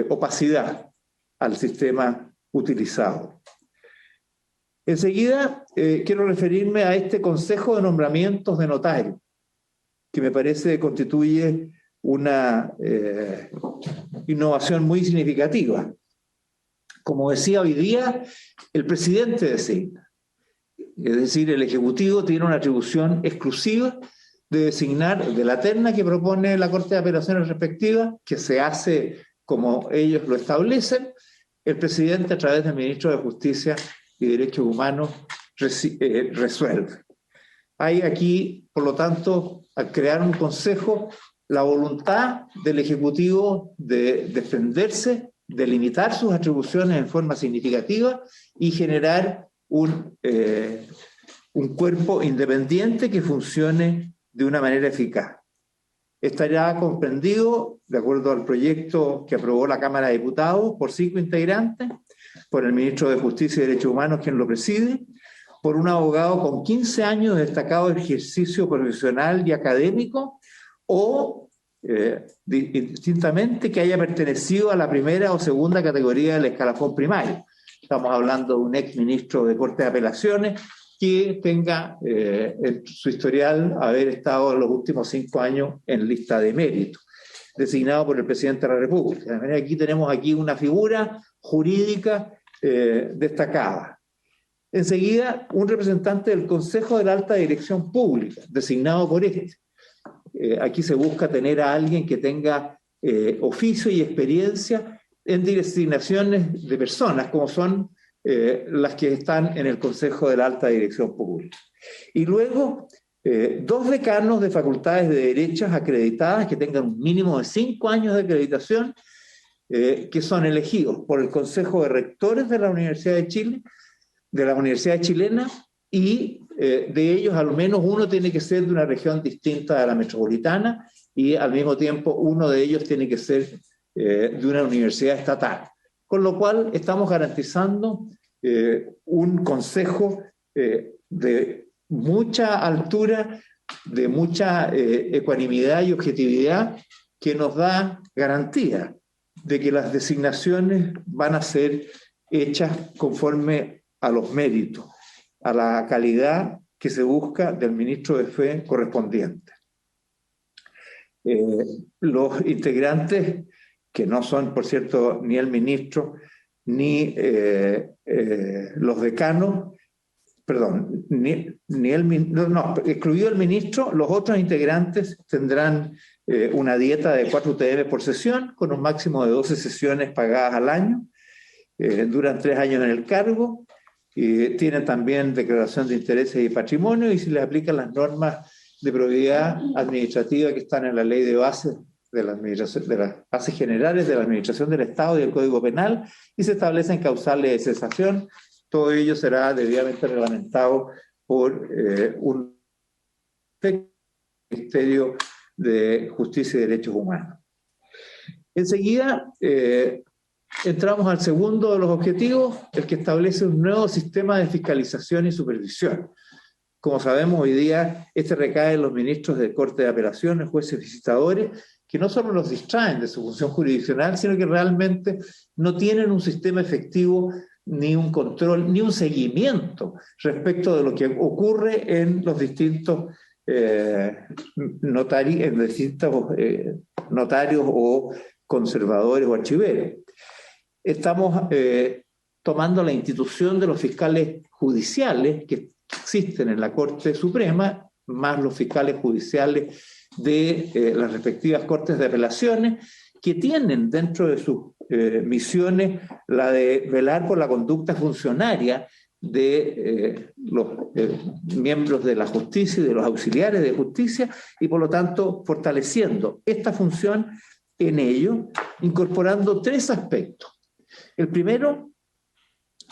[SPEAKER 5] opacidad al sistema utilizado. Enseguida quiero referirme a este Consejo de Nombramientos de Notarios, que me parece constituye una innovación muy significativa. Como decía hoy día, el presidente designa. Es decir, el Ejecutivo tiene una atribución exclusiva de designar de la terna que propone la Corte de Apelaciones respectiva, que se hace como ellos lo establecen. El presidente, a través del ministro de Justicia y Derechos Humanos, resuelve. Hay aquí, por lo tanto, al crear un consejo, la voluntad del Ejecutivo de defenderse, de limitar sus atribuciones en forma significativa y generar un cuerpo independiente que funcione de una manera eficaz. Estará comprendido, de acuerdo al proyecto que aprobó la Cámara de Diputados, por 5 integrantes, por el ministro de Justicia y Derechos Humanos, quien lo preside, por un abogado con 15 años de destacado ejercicio profesional y académico, o distintamente que haya pertenecido a la primera o segunda categoría del escalafón primario. Estamos hablando de un ex ministro de Corte de Apelaciones que tenga en su historial haber estado en los últimos 5 años en lista de mérito, designado por el presidente de la República. De manera que aquí tenemos una figura jurídica destacada. Enseguida, un representante del Consejo de la Alta Dirección Pública, designado por este. Aquí se busca tener a alguien que tenga oficio y experiencia en designaciones de personas, como son las que están en el Consejo de la Alta Dirección Pública. Y luego, 2 decanos de facultades de derechos acreditadas que tengan un mínimo de 5 años de acreditación, que son elegidos por el Consejo de Rectores de la Universidad de Chile, de la Universidad Chilena, y de ellos al menos uno tiene que ser de una región distinta a la metropolitana, y al mismo tiempo uno de ellos tiene que ser de una universidad estatal. Con lo cual estamos garantizando un consejo de mucha altura, de mucha ecuanimidad y objetividad, que nos da garantía de que las designaciones van a ser hechas conforme a los méritos, a la calidad que se busca del ministro de Fe correspondiente. Los integrantes, que no son, por cierto, ni el ministro, ni los decanos, perdón, excluido el ministro, los otros integrantes tendrán una dieta de 4 UTM por sesión, con un máximo de 12 sesiones pagadas al año, duran 3 años en el cargo, tienen también declaración de intereses y patrimonio, y se les aplican las normas de probidad administrativa que están en la ley de bases de las bases generales de la Administración del Estado y el Código Penal, y se establecen causales de cesación. Todo ello será debidamente reglamentado por un Ministerio de Justicia y Derechos Humanos. Enseguida entramos al segundo de los objetivos, el que establece un nuevo sistema de fiscalización y supervisión. Como sabemos, hoy día recae en los ministros de Corte de Apelaciones, jueces visitadores, que no solo los distraen de su función jurisdiccional, sino que realmente no tienen un sistema efectivo, ni un control, ni un seguimiento respecto de lo que ocurre en los distintos notarios o conservadores o archiveros. Estamos tomando la institución de los fiscales judiciales que existen en la Corte Suprema, más los fiscales judiciales de las respectivas Cortes de Apelaciones, que tienen dentro de sus misiones la de velar por la conducta funcionaria de los miembros de la justicia y de los auxiliares de justicia, y por lo tanto fortaleciendo esta función en ello, incorporando 3 aspectos. El primero,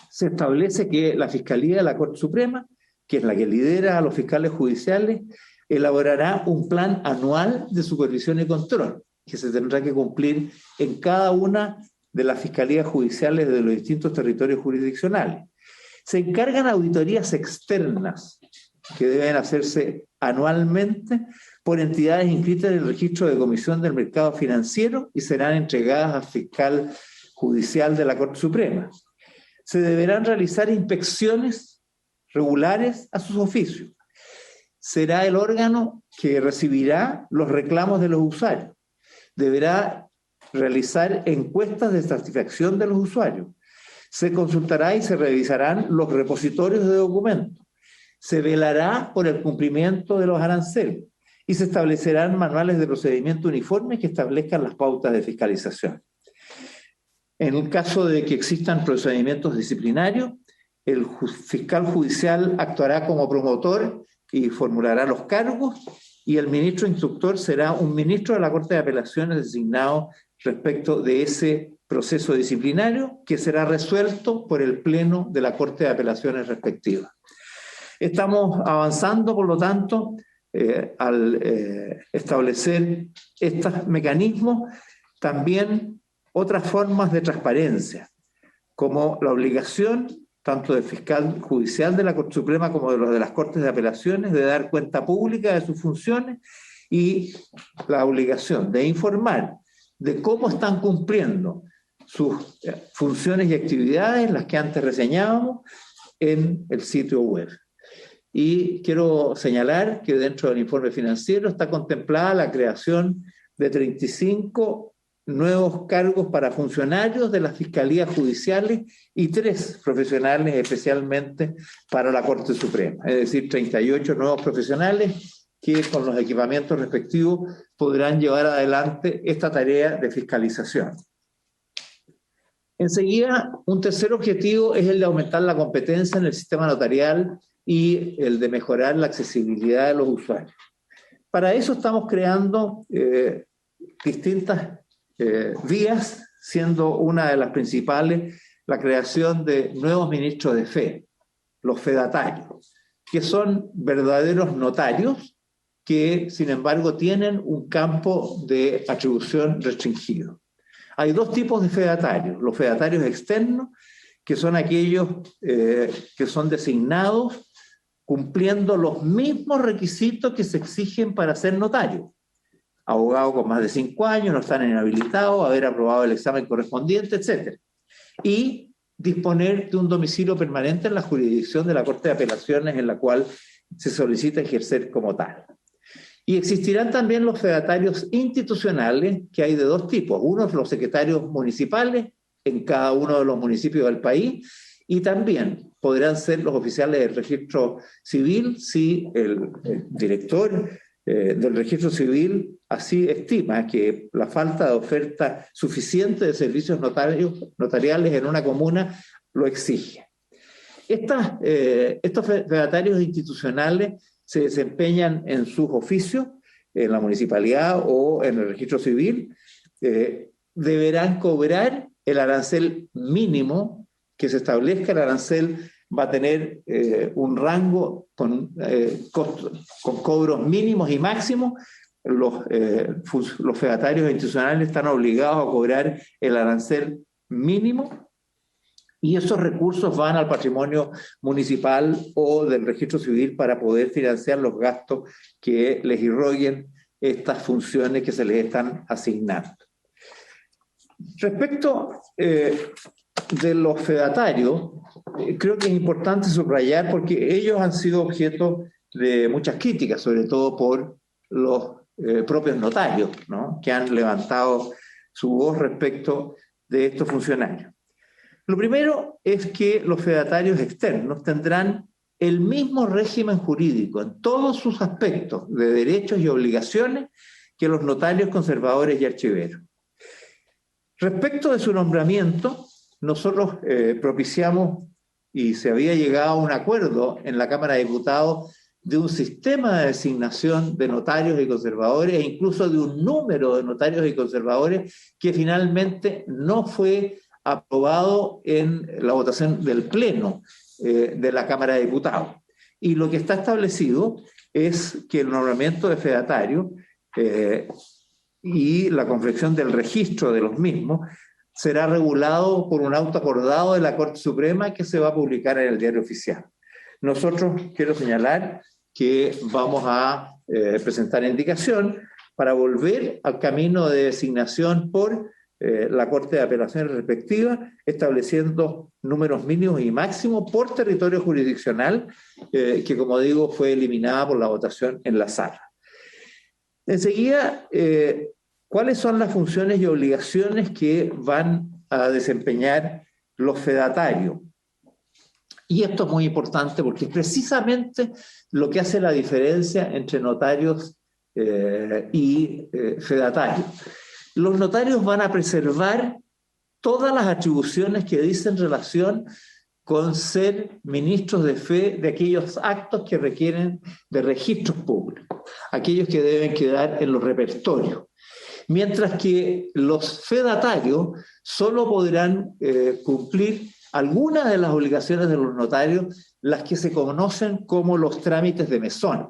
[SPEAKER 5] se establece que la Fiscalía de la Corte Suprema, que es la que lidera a los fiscales judiciales, elaborará un plan anual de supervisión y control, que se tendrá que cumplir en cada una de las fiscalías judiciales de los distintos territorios jurisdiccionales. Se encargan auditorías externas que deben hacerse anualmente por entidades inscritas en el registro de Comisión del Mercado Financiero y serán entregadas al fiscal judicial de la Corte Suprema. Se deberán realizar inspecciones regulares a sus oficios. Será el órgano que recibirá los reclamos de los usuarios. Deberá realizar encuestas de satisfacción de los usuarios. Se consultará y se revisarán los repositorios de documentos. Se velará por el cumplimiento de los aranceles y se establecerán manuales de procedimiento uniformes que establezcan las pautas de fiscalización. En el caso de que existan procedimientos disciplinarios, el fiscal judicial actuará como promotor y formulará los cargos, y el ministro instructor será un ministro de la Corte de Apelaciones designado respecto de ese proceso disciplinario, que será resuelto por el Pleno de la Corte de Apelaciones respectiva. Estamos avanzando, por lo tanto, al establecer estos mecanismos, también otras formas de transparencia, como la obligación tanto del fiscal judicial de la Corte Suprema como de los de las Cortes de Apelaciones, de dar cuenta pública de sus funciones, y la obligación de informar de cómo están cumpliendo sus funciones y actividades, las que antes reseñábamos, en el sitio web. Y quiero señalar que dentro del informe financiero está contemplada la creación de 35 nuevos cargos para funcionarios de las fiscalías judiciales y 3 profesionales especialmente para la Corte Suprema, es decir, 38 nuevos profesionales que con los equipamientos respectivos podrán llevar adelante esta tarea de fiscalización. Enseguida, un tercer objetivo es el de aumentar la competencia en el sistema notarial y el de mejorar la accesibilidad de los usuarios. Para eso estamos creando distintas vías, siendo una de las principales la creación de nuevos ministros de fe, los fedatarios, que son verdaderos notarios que, sin embargo, tienen un campo de atribución restringido. Hay dos tipos de fedatarios: los fedatarios externos, que son aquellos que son designados cumpliendo los mismos requisitos que se exigen para ser notario. Abogado con más de 5 años, no están inhabilitados, haber aprobado el examen correspondiente, etc. Y disponer de un domicilio permanente en la jurisdicción de la Corte de Apelaciones en la cual se solicita ejercer como tal. Y existirán también los fedatarios institucionales, que hay de dos tipos: unos los secretarios municipales en cada uno de los municipios del país, y también podrán ser los oficiales del registro civil si el director del registro civil así estima que la falta de oferta suficiente de servicios notariales en una comuna lo exige. Estos fedatarios institucionales se desempeñan en sus oficios, en la municipalidad o en el registro civil, deberán cobrar el arancel mínimo que se establezca. El arancel va a tener un rango con cobros mínimos y máximos. Los fedatarios institucionales están obligados a cobrar el arancel mínimo, y esos recursos van al patrimonio municipal o del registro civil para poder financiar los gastos que les irroguen estas funciones que se les están asignando. Respecto de los fedatarios, creo que es importante subrayar, porque ellos han sido objeto de muchas críticas, sobre todo por los propios notarios, ¿no?, que han levantado su voz respecto de estos funcionarios. Lo primero es que los fedatarios externos tendrán el mismo régimen jurídico en todos sus aspectos de derechos y obligaciones que los notarios conservadores y archiveros. Respecto de su nombramiento, nosotros propiciamos, y se había llegado a un acuerdo en la Cámara de Diputados, de un sistema de designación de notarios y conservadores, e incluso de un número de notarios y conservadores que finalmente no fue aprobado en la votación del Pleno de la Cámara de Diputados. Y lo que está establecido es que el nombramiento de fedatarios y la confección del registro de los mismos será regulado por un auto acordado de la Corte Suprema que se va a publicar en el Diario Oficial. Nosotros, quiero señalar que vamos a presentar indicación para volver al camino de designación por la Corte de Apelaciones respectiva, estableciendo números mínimos y máximos por territorio jurisdiccional, que, como digo, fue eliminada por la votación en la sala. Enseguida, ¿cuáles son las funciones y obligaciones que van a desempeñar los fedatarios? Y esto es muy importante porque es precisamente lo que hace la diferencia entre notarios y fedatarios. Los notarios van a preservar todas las atribuciones que dicen relación con ser ministros de fe de aquellos actos que requieren de registros públicos, aquellos que deben quedar en los repertorios. Mientras que los fedatarios solo podrán cumplir algunas de las obligaciones de los notarios, las que se conocen como los trámites de mesón.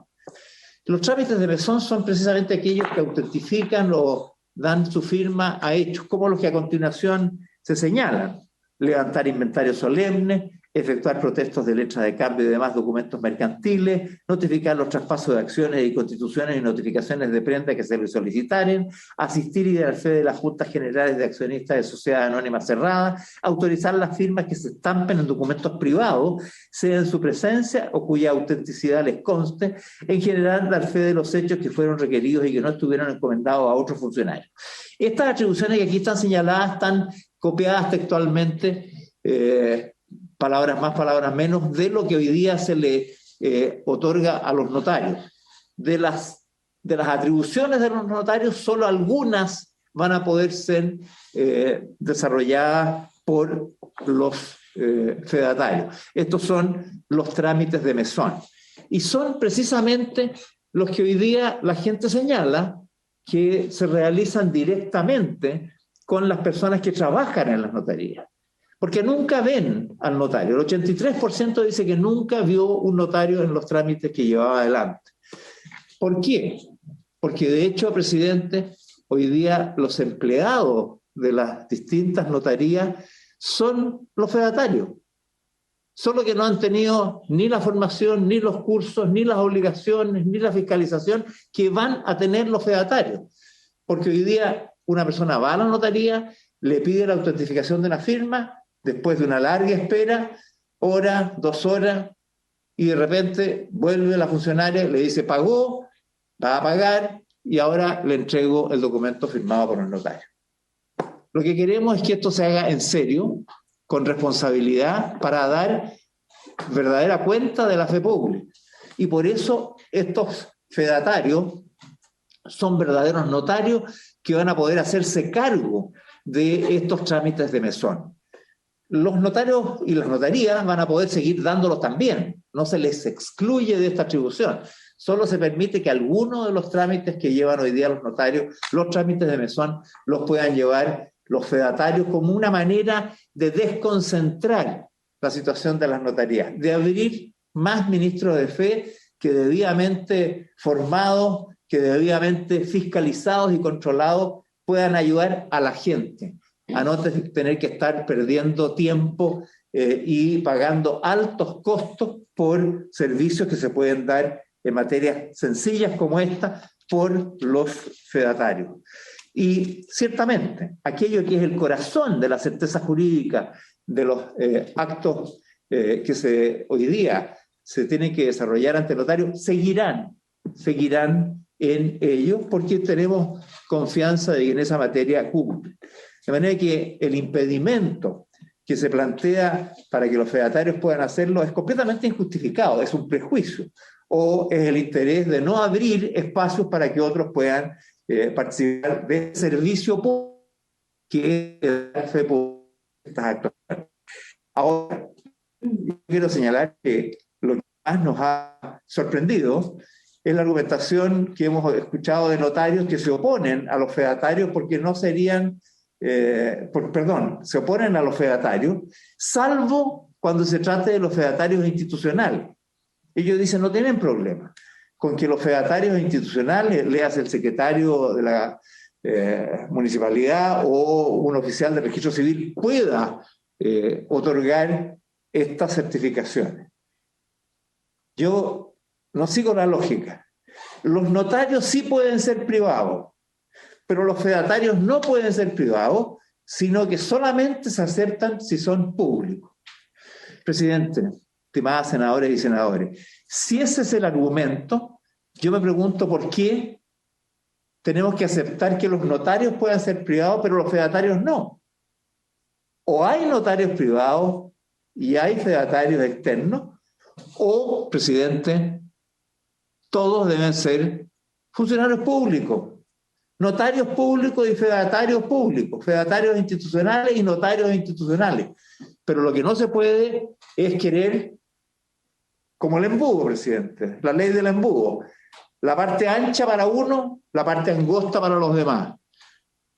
[SPEAKER 5] Los trámites de mesón son precisamente aquellos que autentifican o dan su firma a hechos, como los que a continuación se señalan: levantar inventario solemne, efectuar protestos de letra de cambio y demás documentos mercantiles, notificar los traspasos de acciones y constituciones y notificaciones de prenda que se les solicitaren, asistir y dar fe de las juntas generales de accionistas de sociedad anónima cerrada, autorizar las firmas que se estampen en documentos privados, sea en su presencia o cuya autenticidad les conste, en general dar fe de los hechos que fueron requeridos y que no estuvieron encomendados a otros funcionarios. Estas atribuciones que aquí están señaladas están copiadas textualmente, palabras más, palabras menos, de lo que hoy día se le otorga a los notarios. de las atribuciones de los notarios, solo algunas van a poder ser desarrolladas por los fedatarios. Estos son los trámites de mesón. Y son precisamente los que hoy día la gente señala que se realizan directamente con las personas que trabajan en las notarías. Porque nunca ven al notario. El 83% dice que nunca vio un notario en los trámites que llevaba adelante. ¿Por qué? Porque de hecho, presidente, hoy día los empleados de las distintas notarías son los fedatarios. Solo que no han tenido ni la formación, ni los cursos, ni las obligaciones, ni la fiscalización que van a tener los fedatarios. Porque hoy día una persona va a la notaría, le pide la autentificación de una firma, después de una larga espera, hora, 2 horas, y de repente vuelve la funcionaria, le dice pagó, va a pagar, y ahora le entrego el documento firmado por el notario. Lo que queremos es que esto se haga en serio, con responsabilidad, para dar verdadera cuenta de la fe pública. Y por eso estos fedatarios son verdaderos notarios que van a poder hacerse cargo de estos trámites de mesón. Los notarios y las notarías van a poder seguir dándolos también, no se les excluye de esta atribución, solo se permite que algunos de los trámites que llevan hoy día los notarios, los trámites de mesón, los puedan llevar los fedatarios como una manera de desconcentrar la situación de las notarías, de abrir más ministros de fe que debidamente formados, que debidamente fiscalizados y controlados puedan ayudar a la gente a no tener que estar perdiendo tiempo y pagando altos costos por servicios que se pueden dar en materias sencillas como esta por los fedatarios. Y ciertamente, aquello que es el corazón de la certeza jurídica de los actos que hoy día se tienen que desarrollar ante el notario, seguirán en ello porque tenemos confianza de que en esa materia cumplen. De manera que el impedimento que se plantea para que los fedatarios puedan hacerlo es completamente injustificado, es un prejuicio, o es el interés de no abrir espacios para que otros puedan participar de servicio público que es la fe pública de estas actuaciones. Ahora, quiero señalar que lo que más nos ha sorprendido es la argumentación que hemos escuchado de notarios que se oponen a los fedatarios porque no serían, se oponen a los fedatarios, salvo cuando se trate de los fedatarios institucionales. Ellos dicen no tienen problema con que los fedatarios institucionales, leas el secretario de la municipalidad o un oficial de registro civil, pueda otorgar estas certificaciones. Yo no sigo la lógica. Los notarios sí pueden ser privados, pero los fedatarios no pueden ser privados, sino que solamente se aceptan si son públicos. Presidente, estimadas senadoras y senadores, si ese es el argumento, yo me pregunto por qué tenemos que aceptar que los notarios puedan ser privados, pero los fedatarios no. O hay notarios privados y hay fedatarios externos, o, presidente, todos deben ser funcionarios públicos, notarios públicos y fedatarios públicos, fedatarios institucionales y notarios institucionales. Pero lo que no se puede es querer, como el embudo, presidente, la ley del embudo, la parte ancha para uno, la parte angosta para los demás.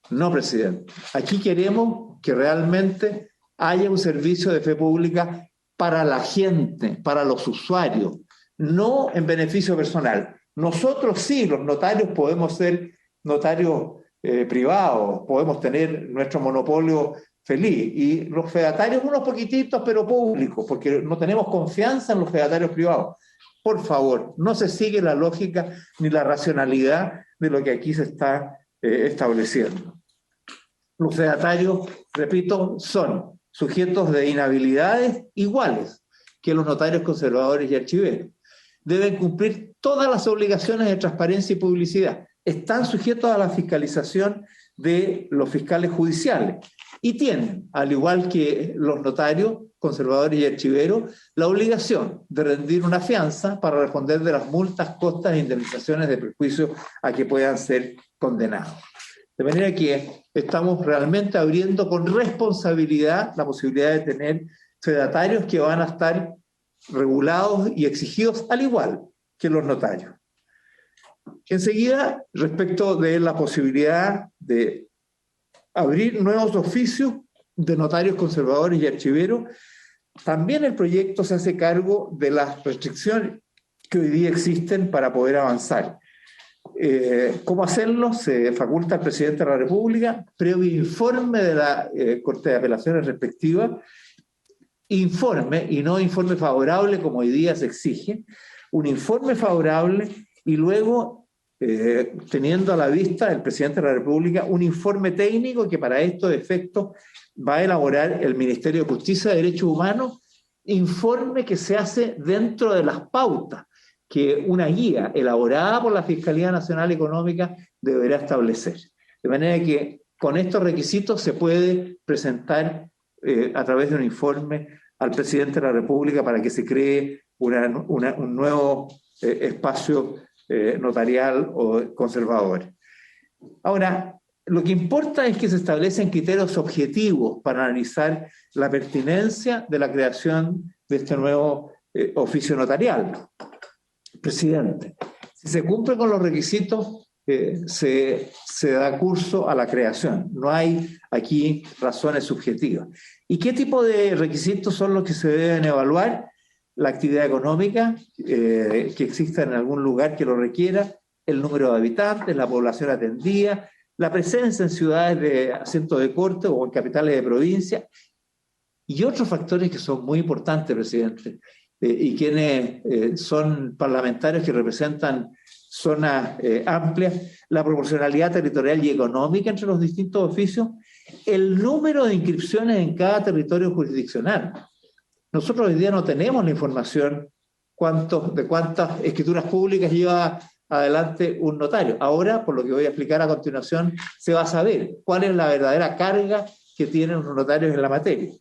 [SPEAKER 5] No, presidente. Aquí queremos que realmente haya un servicio de fe pública para la gente, para los usuarios, no en beneficio personal. Nosotros sí, los notarios, podemos ser notarios privados, podemos tener nuestro monopolio feliz, y los fedatarios unos poquititos, pero públicos, porque no tenemos confianza en los fedatarios privados. Por favor, no se sigue la lógica ni la racionalidad de lo que aquí se está estableciendo. Los fedatarios, repito, son sujetos de inhabilidades iguales que los notarios conservadores y archiveros. Deben cumplir todas las obligaciones de transparencia y publicidad. Están sujetos a la fiscalización de los fiscales judiciales y tienen, al igual que los notarios, conservadores y archiveros la obligación de rendir una fianza para responder de las multas, costas e indemnizaciones de perjuicio a que puedan ser condenados. De manera que estamos realmente abriendo con responsabilidad la posibilidad de tener fedatarios que van a estar regulados y exigidos al igual que los notarios. Enseguida, respecto de la posibilidad de abrir nuevos oficios de notarios conservadores y archiveros, también el proyecto se hace cargo de las restricciones que hoy día existen para poder avanzar. ¿Cómo hacerlo? Se faculta al presidente de la República, previo informe de la Corte de Apelaciones respectiva, informe y no informe favorable como hoy día se exige, un informe favorable y luego, teniendo a la vista el presidente de la República, un informe técnico que para estos efectos va a elaborar el Ministerio de Justicia y Derechos Humanos, informe que se hace dentro de las pautas que una guía elaborada por la Fiscalía Nacional Económica deberá establecer. De manera que con estos requisitos se puede presentar a través de un informe al presidente de la República para que se cree un nuevo espacio notarial o conservador. Ahora, lo que importa es que se establecen criterios objetivos para analizar la pertinencia de la creación de este nuevo oficio notarial. Presidente, si se cumple con los requisitos, se da curso a la creación. No hay aquí razones subjetivas. ¿Y qué tipo de requisitos son los que se deben evaluar? La actividad económica, que exista en algún lugar que lo requiera, el número de habitantes, la población atendida, la presencia en ciudades de asiento de corte o en capitales de provincia, y otros factores que son muy importantes, presidente, y quienes son parlamentarios que representan zonas amplias, la proporcionalidad territorial y económica entre los distintos oficios, el número de inscripciones en cada territorio jurisdiccional. Nosotros hoy día no tenemos la información de cuántas escrituras públicas lleva adelante un notario. Ahora, por lo que voy a explicar a continuación, se va a saber cuál es la verdadera carga que tienen los notarios en la materia.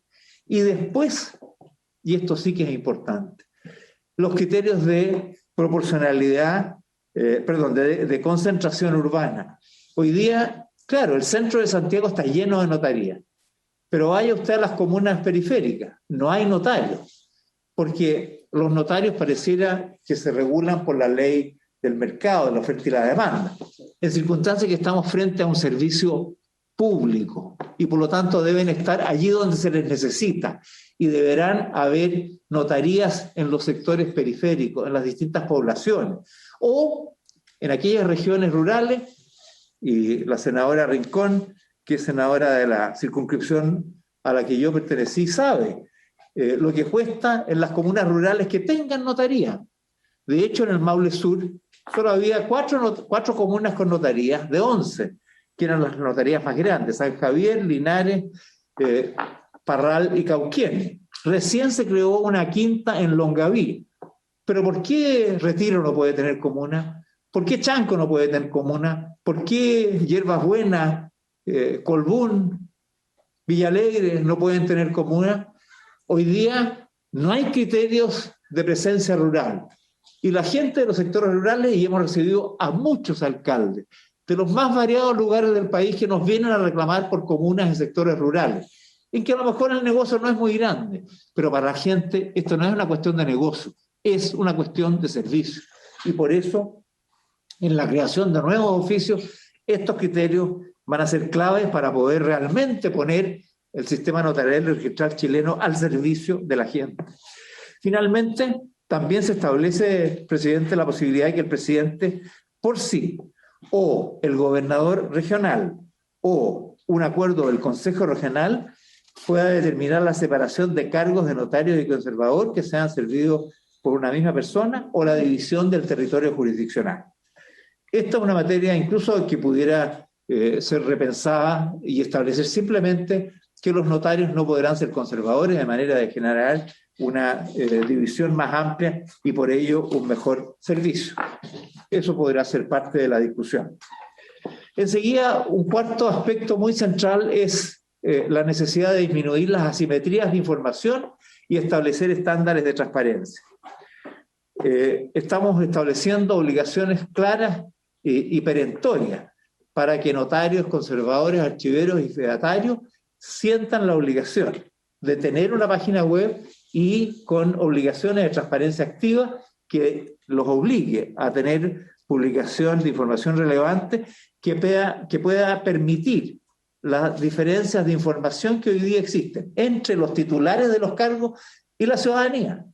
[SPEAKER 5] Y después, y esto sí que es importante, los criterios de proporcionalidad, de concentración urbana. Hoy día, claro, el centro de Santiago está lleno de notarías, pero vaya usted a las comunas periféricas, no hay notarios, porque los notarios pareciera que se regulan por la ley del mercado, de la oferta y la demanda, en circunstancias que estamos frente a un servicio público y por lo tanto deben estar allí donde se les necesita y deberán haber notarías en los sectores periféricos, en las distintas poblaciones o en aquellas regiones rurales, y la senadora Rincón, que es senadora de la circunscripción a la que yo pertenecí, sabe lo que cuesta en las comunas rurales que tengan notaría. De hecho, en el Maule Sur solo había cuatro comunas con notarías de 11, que eran las notarías más grandes, San Javier, Linares, Parral y Cauquienes. Recién se creó una quinta en Longaví. Pero ¿por qué Retiro no puede tener comuna? ¿Por qué Chanco no puede tener comuna? ¿Por qué Hierbas Buenas, Colbún, Villalegre no pueden tener comuna? Hoy día no hay criterios de presencia rural. Y la gente de los sectores rurales, y hemos recibido a muchos alcaldes de los más variados lugares del país que nos vienen a reclamar por comunas en sectores rurales, en que a lo mejor el negocio no es muy grande, pero para la gente esto no es una cuestión de negocio, es una cuestión de servicio. Y por eso, en la creación de nuevos oficios, estos criterios van a ser claves para poder realmente poner el sistema notarial y registral chileno al servicio de la gente. Finalmente, también se establece, presidente, la posibilidad de que el presidente por sí, o el gobernador regional, o un acuerdo del Consejo Regional, pueda determinar la separación de cargos de notario y conservador que sean servidos por una misma persona o la división del territorio jurisdiccional. Esta es una materia incluso que pudiera ser repensada y establecer simplemente que los notarios no podrán ser conservadores de manera de generar una división más amplia y por ello un mejor servicio. Eso podrá ser parte de la discusión. Enseguida, un cuarto aspecto muy central es la necesidad de disminuir las asimetrías de información y establecer estándares de transparencia. Estamos estableciendo obligaciones claras y perentorias para que notarios, conservadores, archiveros y fedatarios sientan la obligación de tener una página web y con obligaciones de transparencia activa que los obligue a tener publicación de información relevante que pueda permitir las diferencias de información que hoy día existen entre los titulares de los cargos y la ciudadanía.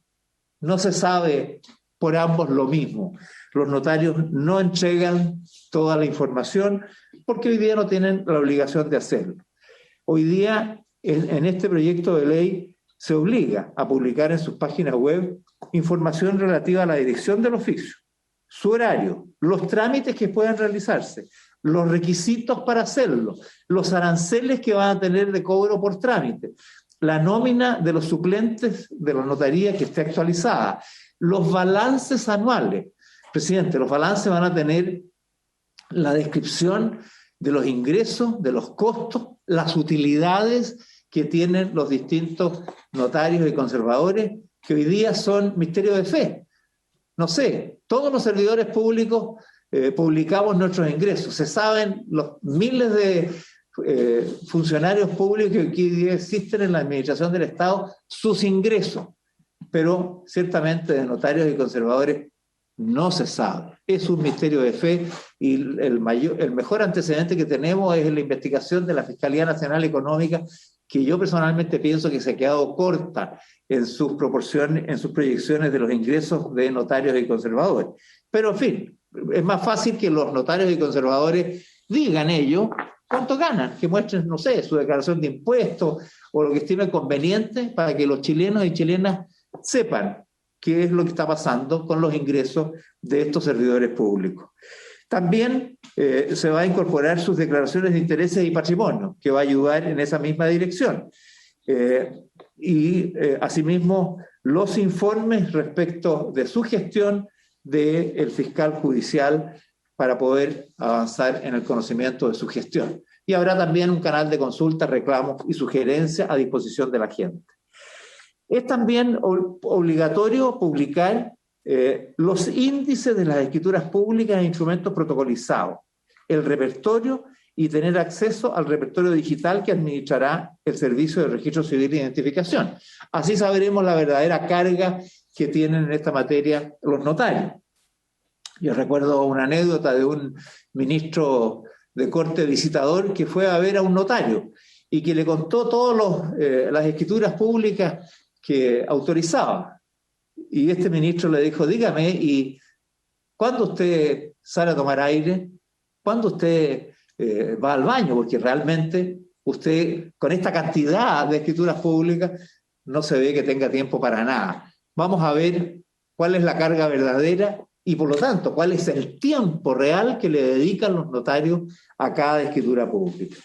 [SPEAKER 5] No se sabe por ambos lo mismo. Los notarios no entregan toda la información porque hoy día no tienen la obligación de hacerlo. Hoy día, en este proyecto de ley, se obliga a publicar en sus páginas web información relativa a la dirección del oficio, su horario, los trámites que puedan realizarse, los requisitos para hacerlo, los aranceles que van a tener de cobro por trámite, la nómina de los suplentes de la notaría que esté actualizada, los balances anuales. Presidente, los balances van a tener la descripción de los ingresos, de los costos, las utilidades que tienen los distintos notarios y conservadores, que hoy día son misterios de fe. No sé, todos los servidores públicos publicamos nuestros ingresos. Se saben los miles de funcionarios públicos que hoy día existen en la administración del Estado, sus ingresos. Pero ciertamente de notarios y conservadores no se sabe. Es un misterio de fe y el mejor antecedente que tenemos es la investigación de la Fiscalía Nacional Económica, que yo personalmente pienso que se ha quedado corta en sus proporciones, en sus proyecciones de los ingresos de notarios y conservadores. Pero en fin, es más fácil que los notarios y conservadores digan ellos cuánto ganan, que muestren, no sé, su declaración de impuestos o lo que estimen conveniente para que los chilenos y chilenas sepan qué es lo que está pasando con los ingresos de estos servidores públicos. También se va a incorporar sus declaraciones de intereses y patrimonio, que va a ayudar en esa misma dirección. Asimismo, los informes respecto de su gestión del fiscal judicial para poder avanzar en el conocimiento de su gestión. Y habrá también un canal de consulta, reclamos y sugerencias a disposición de la gente. Es también obligatorio publicar los índices de las escrituras públicas e instrumentos protocolizados, el repertorio y tener acceso al repertorio digital que administrará el Servicio de Registro Civil e Identificación. Así sabremos la verdadera carga que tienen en esta materia los notarios. Yo recuerdo una anécdota de un ministro de corte visitador que fue a ver a un notario y que le contó todas las escrituras públicas que autorizaba. Y este ministro le dijo, dígame, ¿y cuándo usted sale a tomar aire? ¿Cuándo usted va al baño? Porque realmente usted, con esta cantidad de escrituras públicas, no se ve que tenga tiempo para nada. Vamos a ver cuál es la carga verdadera y, por lo tanto, cuál es el tiempo real que le dedican los notarios a cada escritura pública.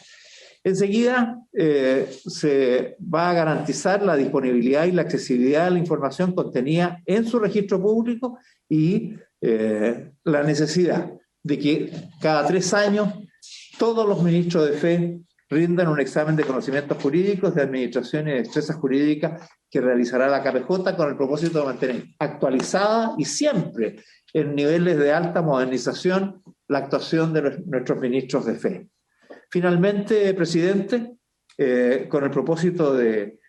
[SPEAKER 5] Enseguida se va a garantizar la disponibilidad y la accesibilidad de la información contenida en su registro público y la necesidad de que cada 3 años todos los ministros de fe rindan un examen de conocimientos jurídicos, de administración y de destrezas jurídicas que realizará la KPJ con el propósito de mantener actualizada y siempre en niveles de alta modernización la actuación de nuestros ministros de fe. Finalmente, presidente, con el propósito de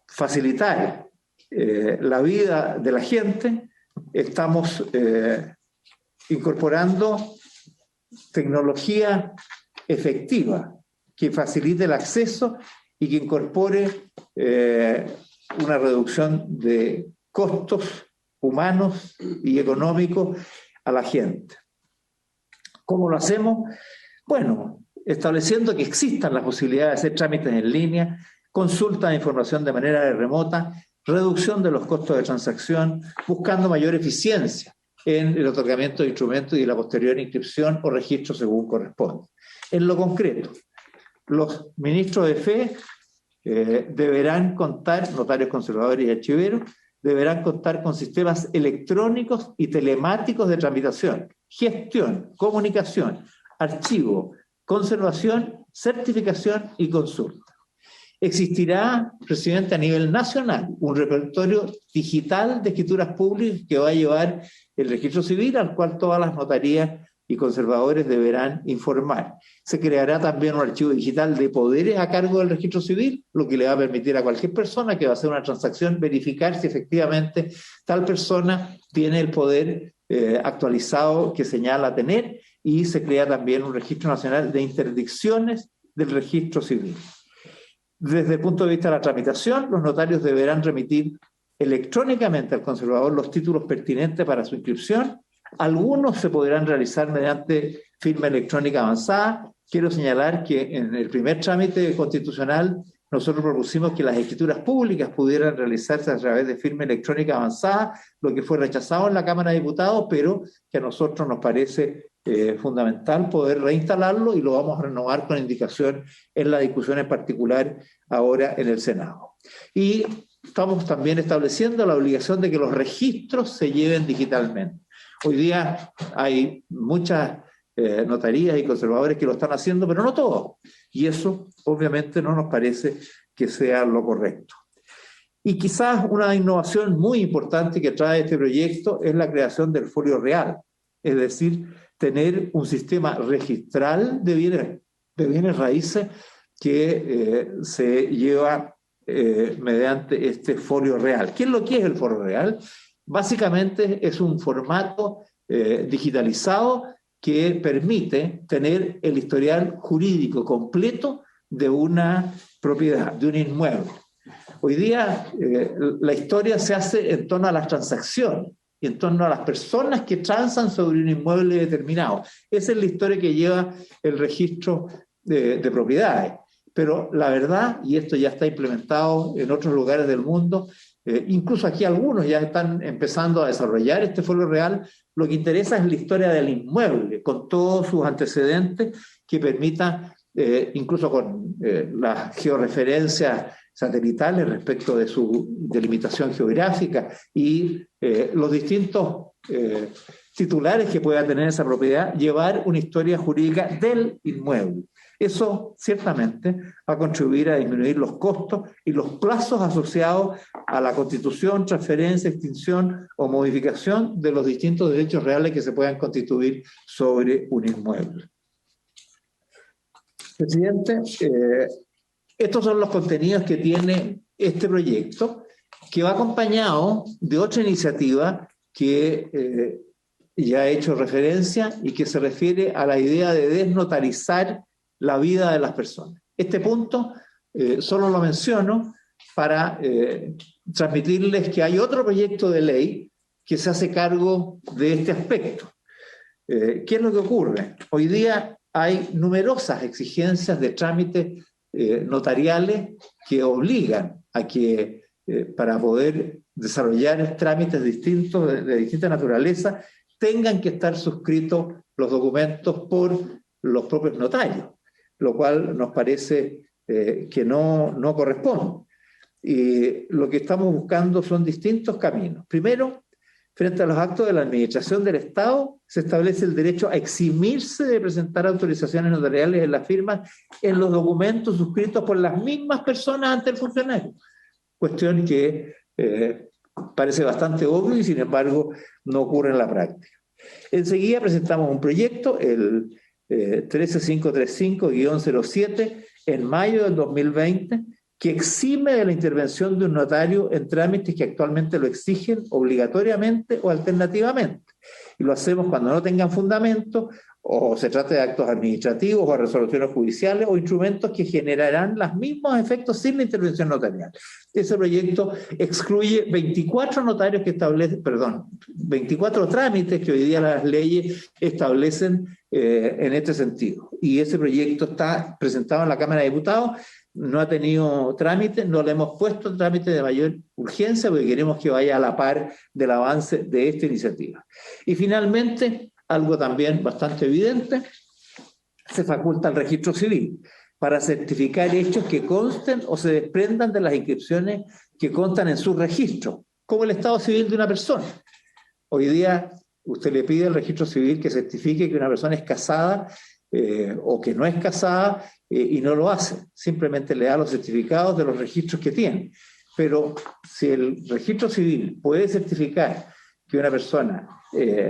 [SPEAKER 5] facilitar la vida de la gente, estamos incorporando tecnología efectiva que facilite el acceso y que incorpore una reducción de costos humanos y económicos a la gente. ¿Cómo lo hacemos? Bueno, estableciendo que existan las posibilidades de hacer trámites en línea, consulta de información de manera remota, reducción de los costos de transacción, buscando mayor eficiencia en el otorgamiento de instrumentos y la posterior inscripción o registro según corresponde. En lo concreto, los ministros de fe deberán contar, notarios conservadores y archiveros, deberán contar con sistemas electrónicos y telemáticos de tramitación, gestión, comunicación, archivo, conservación, certificación y consulta. Existirá, presidente, a nivel nacional, un repertorio digital de escrituras públicas que va a llevar el registro civil, al cual todas las notarías y conservadores deberán informar. Se creará también un archivo digital de poderes a cargo del registro civil, lo que le va a permitir a cualquier persona que va a hacer una transacción verificar si efectivamente tal persona tiene el poder actualizado que señala tener, y se crea también un registro nacional de interdicciones del registro civil. Desde el punto de vista de la tramitación, los notarios deberán remitir electrónicamente al conservador los títulos pertinentes para su inscripción. Algunos se podrán realizar mediante firma electrónica avanzada. Quiero señalar que en el primer trámite constitucional nosotros propusimos que las escrituras públicas pudieran realizarse a través de firma electrónica avanzada, lo que fue rechazado en la Cámara de Diputados, pero que a nosotros nos parece fundamental poder reinstalarlo, y lo vamos a renovar con indicación en la discusión en particular ahora en el Senado. Y estamos también estableciendo la obligación de que los registros se lleven digitalmente. Hoy día hay muchas notarías y conservadores que lo están haciendo, pero no todos. Y eso obviamente no nos parece que sea lo correcto. Y quizás una innovación muy importante que trae este proyecto es la creación del folio real, es decir, tener un sistema registral de bienes raíces que se lleva mediante este folio real. ¿Qué es lo que es el folio real? Básicamente es un formato digitalizado que permite tener el historial jurídico completo de una propiedad, de un inmueble. Hoy día la historia se hace en torno a las transacciones y en torno a las personas que transan sobre un inmueble determinado. Esa es la historia que lleva el registro de propiedades. Pero la verdad, y esto ya está implementado en otros lugares del mundo, incluso aquí algunos ya están empezando a desarrollar este folio real, lo que interesa es la historia del inmueble, con todos sus antecedentes, que permita, incluso con las georreferencias satelitales respecto de su delimitación geográfica y los distintos titulares que pueda tener esa propiedad, llevar una historia jurídica del inmueble. Eso ciertamente va a contribuir a disminuir los costos y los plazos asociados a la constitución, transferencia, extinción o modificación de los distintos derechos reales que se puedan constituir sobre un inmueble. Presidente, estos son los contenidos que tiene este proyecto, que va acompañado de otra iniciativa que ya he hecho referencia y que se refiere a la idea de desnotarizar la vida de las personas. Este punto solo lo menciono para transmitirles que hay otro proyecto de ley que se hace cargo de este aspecto. ¿Qué es lo que ocurre? Hoy día hay numerosas exigencias de trámites notariales que obligan a que para poder desarrollar trámites distintos de distinta naturaleza tengan que estar suscritos los documentos por los propios notarios, lo cual nos parece que no corresponde. Y lo que estamos buscando son distintos caminos. Primero, frente a los actos de la administración del Estado, se establece el derecho a eximirse de presentar autorizaciones notariales en las firmas en los documentos suscritos por las mismas personas ante el funcionario. Cuestión que parece bastante obvio y sin embargo no ocurre en la práctica. Enseguida presentamos un proyecto, el 13535-07, en mayo del 2020, que exime de la intervención de un notario en trámites que actualmente lo exigen obligatoriamente o alternativamente. Y lo hacemos cuando no tengan fundamento, o se trate de actos administrativos o resoluciones judiciales o instrumentos que generarán los mismos efectos sin la intervención notarial. Ese proyecto excluye 24 notarios que establecen, 24 trámites que hoy día las leyes establecen en este sentido. Y ese proyecto está presentado en la Cámara de Diputados, no ha tenido trámite, no le hemos puesto trámite de mayor urgencia porque queremos que vaya a la par del avance de esta iniciativa. Y finalmente, algo también bastante evidente, se faculta al registro civil para certificar hechos que consten o se desprendan de las inscripciones que constan en su registro, como el estado civil de una persona. Hoy día usted le pide al registro civil que certifique que una persona es casada o que no es casada y no lo hace. Simplemente le da los certificados de los registros que tiene. Pero si el registro civil puede certificar que una persona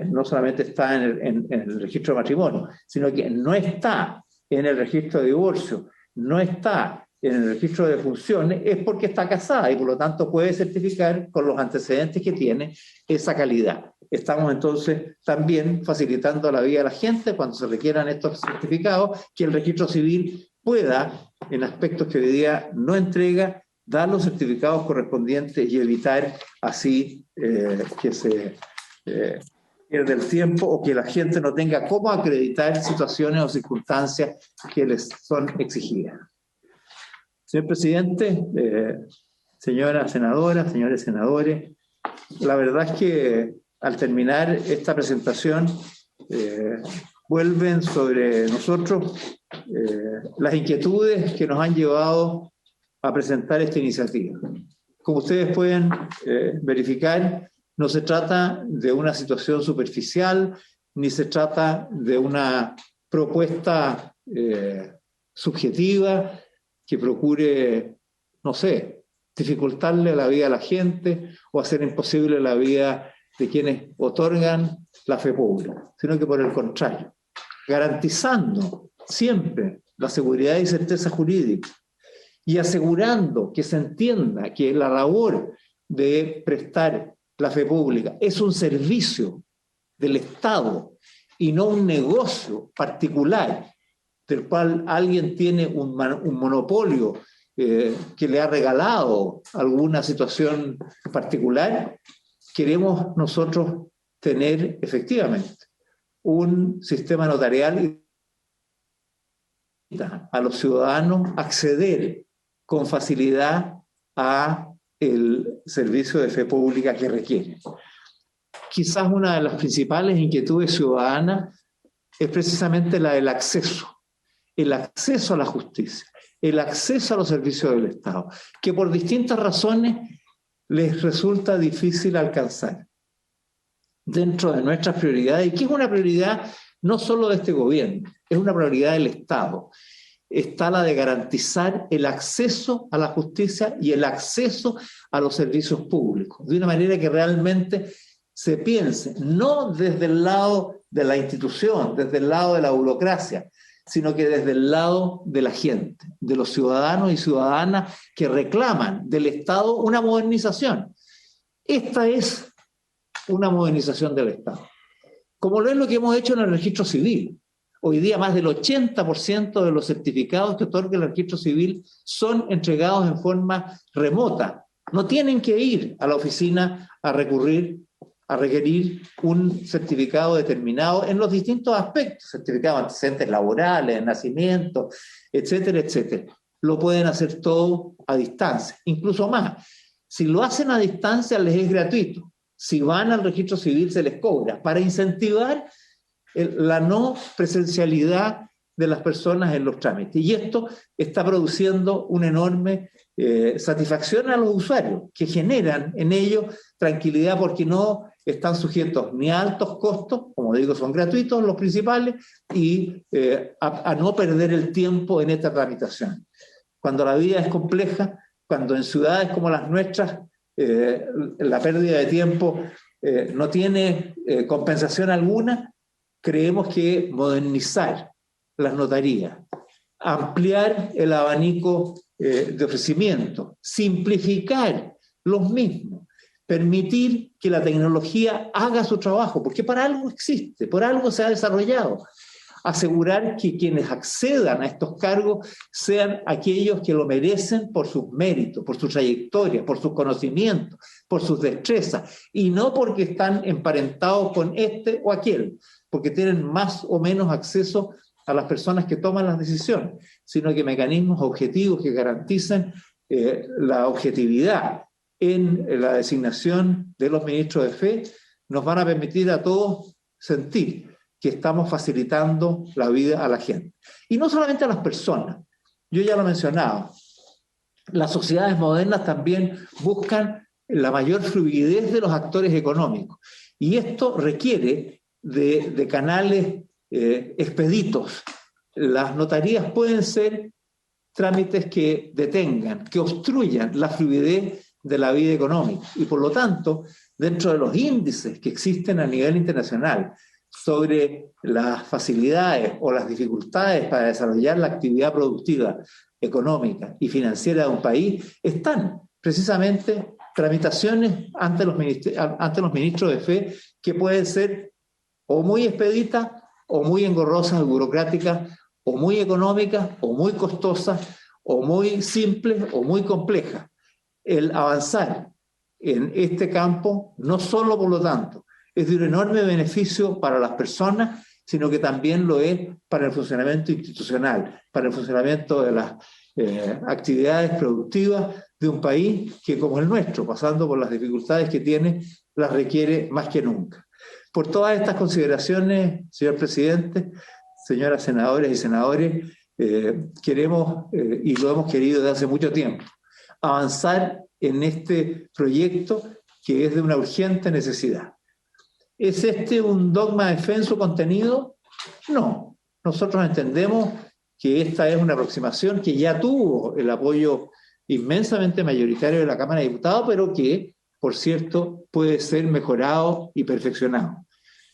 [SPEAKER 5] no solamente está en el registro de matrimonio, sino que no está en el registro de divorcio, no está en el registro de defunciones, es porque está casada y por lo tanto puede certificar con los antecedentes que tiene esa calidad. Estamos entonces también facilitando la vida a la gente cuando se requieran estos certificados, que el registro civil pueda, en aspectos que hoy día no entrega, dar los certificados correspondientes y evitar así que se pierda el tiempo o que la gente no tenga cómo acreditar situaciones o circunstancias que les son exigidas. Señor presidente, señoras senadoras, señores senadores, la verdad es que al terminar esta presentación vuelven sobre nosotros las inquietudes que nos han llevado a presentar esta iniciativa. Como ustedes pueden verificar, no se trata de una situación superficial, ni se trata de una propuesta subjetiva que procure, no sé, dificultarle la vida a la gente o hacer imposible la vida de quienes otorgan la fe pública, sino que por el contrario, garantizando siempre la seguridad y certeza jurídica y asegurando que se entienda que la labor de prestar la fe pública es un servicio del Estado y no un negocio particular del cual alguien tiene un monopolio que le ha regalado alguna situación particular. Queremos nosotros tener efectivamente un sistema notarial a los ciudadanos acceder con facilidad a el servicio de fe pública que requieren. Quizás una de las principales inquietudes ciudadanas es precisamente la del acceso. El acceso a la justicia, el acceso a los servicios del Estado, que por distintas razones les resulta difícil alcanzar dentro de nuestras prioridades, y que es una prioridad no solo de este gobierno, es una prioridad del Estado. Está la de garantizar el acceso a la justicia y el acceso a los servicios públicos, de una manera que realmente se piense, no desde el lado de la institución, desde el lado de la burocracia, sino que desde el lado de la gente, de los ciudadanos y ciudadanas que reclaman del Estado una modernización. Esta es una modernización del Estado, como lo es lo que hemos hecho en el registro civil. Hoy día más del 80% de los certificados que otorga el registro civil son entregados en forma remota. No tienen que ir a la oficina a requerir un certificado determinado en los distintos aspectos, certificados antecedentes laborales, nacimiento, etcétera, etcétera. Lo pueden hacer todo a distancia, incluso más. Si lo hacen a distancia les es gratuito. Si van al registro civil se les cobra, para incentivar la no presencialidad de las personas en los trámites. Y esto está produciendo una enorme satisfacción a los usuarios, que generan en ellos tranquilidad porque no están sujetos ni a altos costos, como digo, son gratuitos los principales, y a no perder el tiempo en esta tramitación. Cuando la vida es compleja, cuando en ciudades como las nuestras la pérdida de tiempo no tiene compensación alguna, creemos que modernizar las notarías, ampliar el abanico de ofrecimiento, simplificar los mismos, permitir que la tecnología haga su trabajo, porque para algo existe, por algo se ha desarrollado. Asegurar que quienes accedan a estos cargos sean aquellos que lo merecen por sus méritos, por su trayectoria, por sus conocimientos, por sus destrezas, y no porque están emparentados con este o aquel, porque tienen más o menos acceso a las personas que toman las decisiones, sino que mecanismos objetivos que garanticen la objetividad en la designación de los ministros de fe nos van a permitir a todos sentir que estamos facilitando la vida a la gente. Y no solamente a las personas, yo ya lo mencionaba, las sociedades modernas también buscan la mayor fluidez de los actores económicos, y esto requiere de canales expeditos, las notarías pueden ser trámites que detengan, que obstruyan la fluidez de la vida económica. Y por lo tanto, dentro de los índices que existen a nivel internacional sobre las facilidades o las dificultades para desarrollar la actividad productiva, económica y financiera de un país, están precisamente tramitaciones ante los ministros de fe que pueden ser o muy expeditas o muy engorrosas, burocráticas, o muy económicas, o muy costosas, o muy simples, o muy complejas. El avanzar en este campo, no solo por lo tanto, es de un enorme beneficio para las personas, sino que también lo es para el funcionamiento institucional, para el funcionamiento de las actividades productivas de un país que, como el nuestro, pasando por las dificultades que tiene, las requiere más que nunca. Por todas estas consideraciones, señor presidente, señoras senadoras y senadores, queremos, y lo hemos querido desde hace mucho tiempo, avanzar en este proyecto que es de una urgente necesidad. ¿Es este un dogma de fe en su contenido? No. Nosotros entendemos que esta es una aproximación que ya tuvo el apoyo inmensamente mayoritario de la Cámara de Diputados, pero que, por cierto, puede ser mejorado y perfeccionado.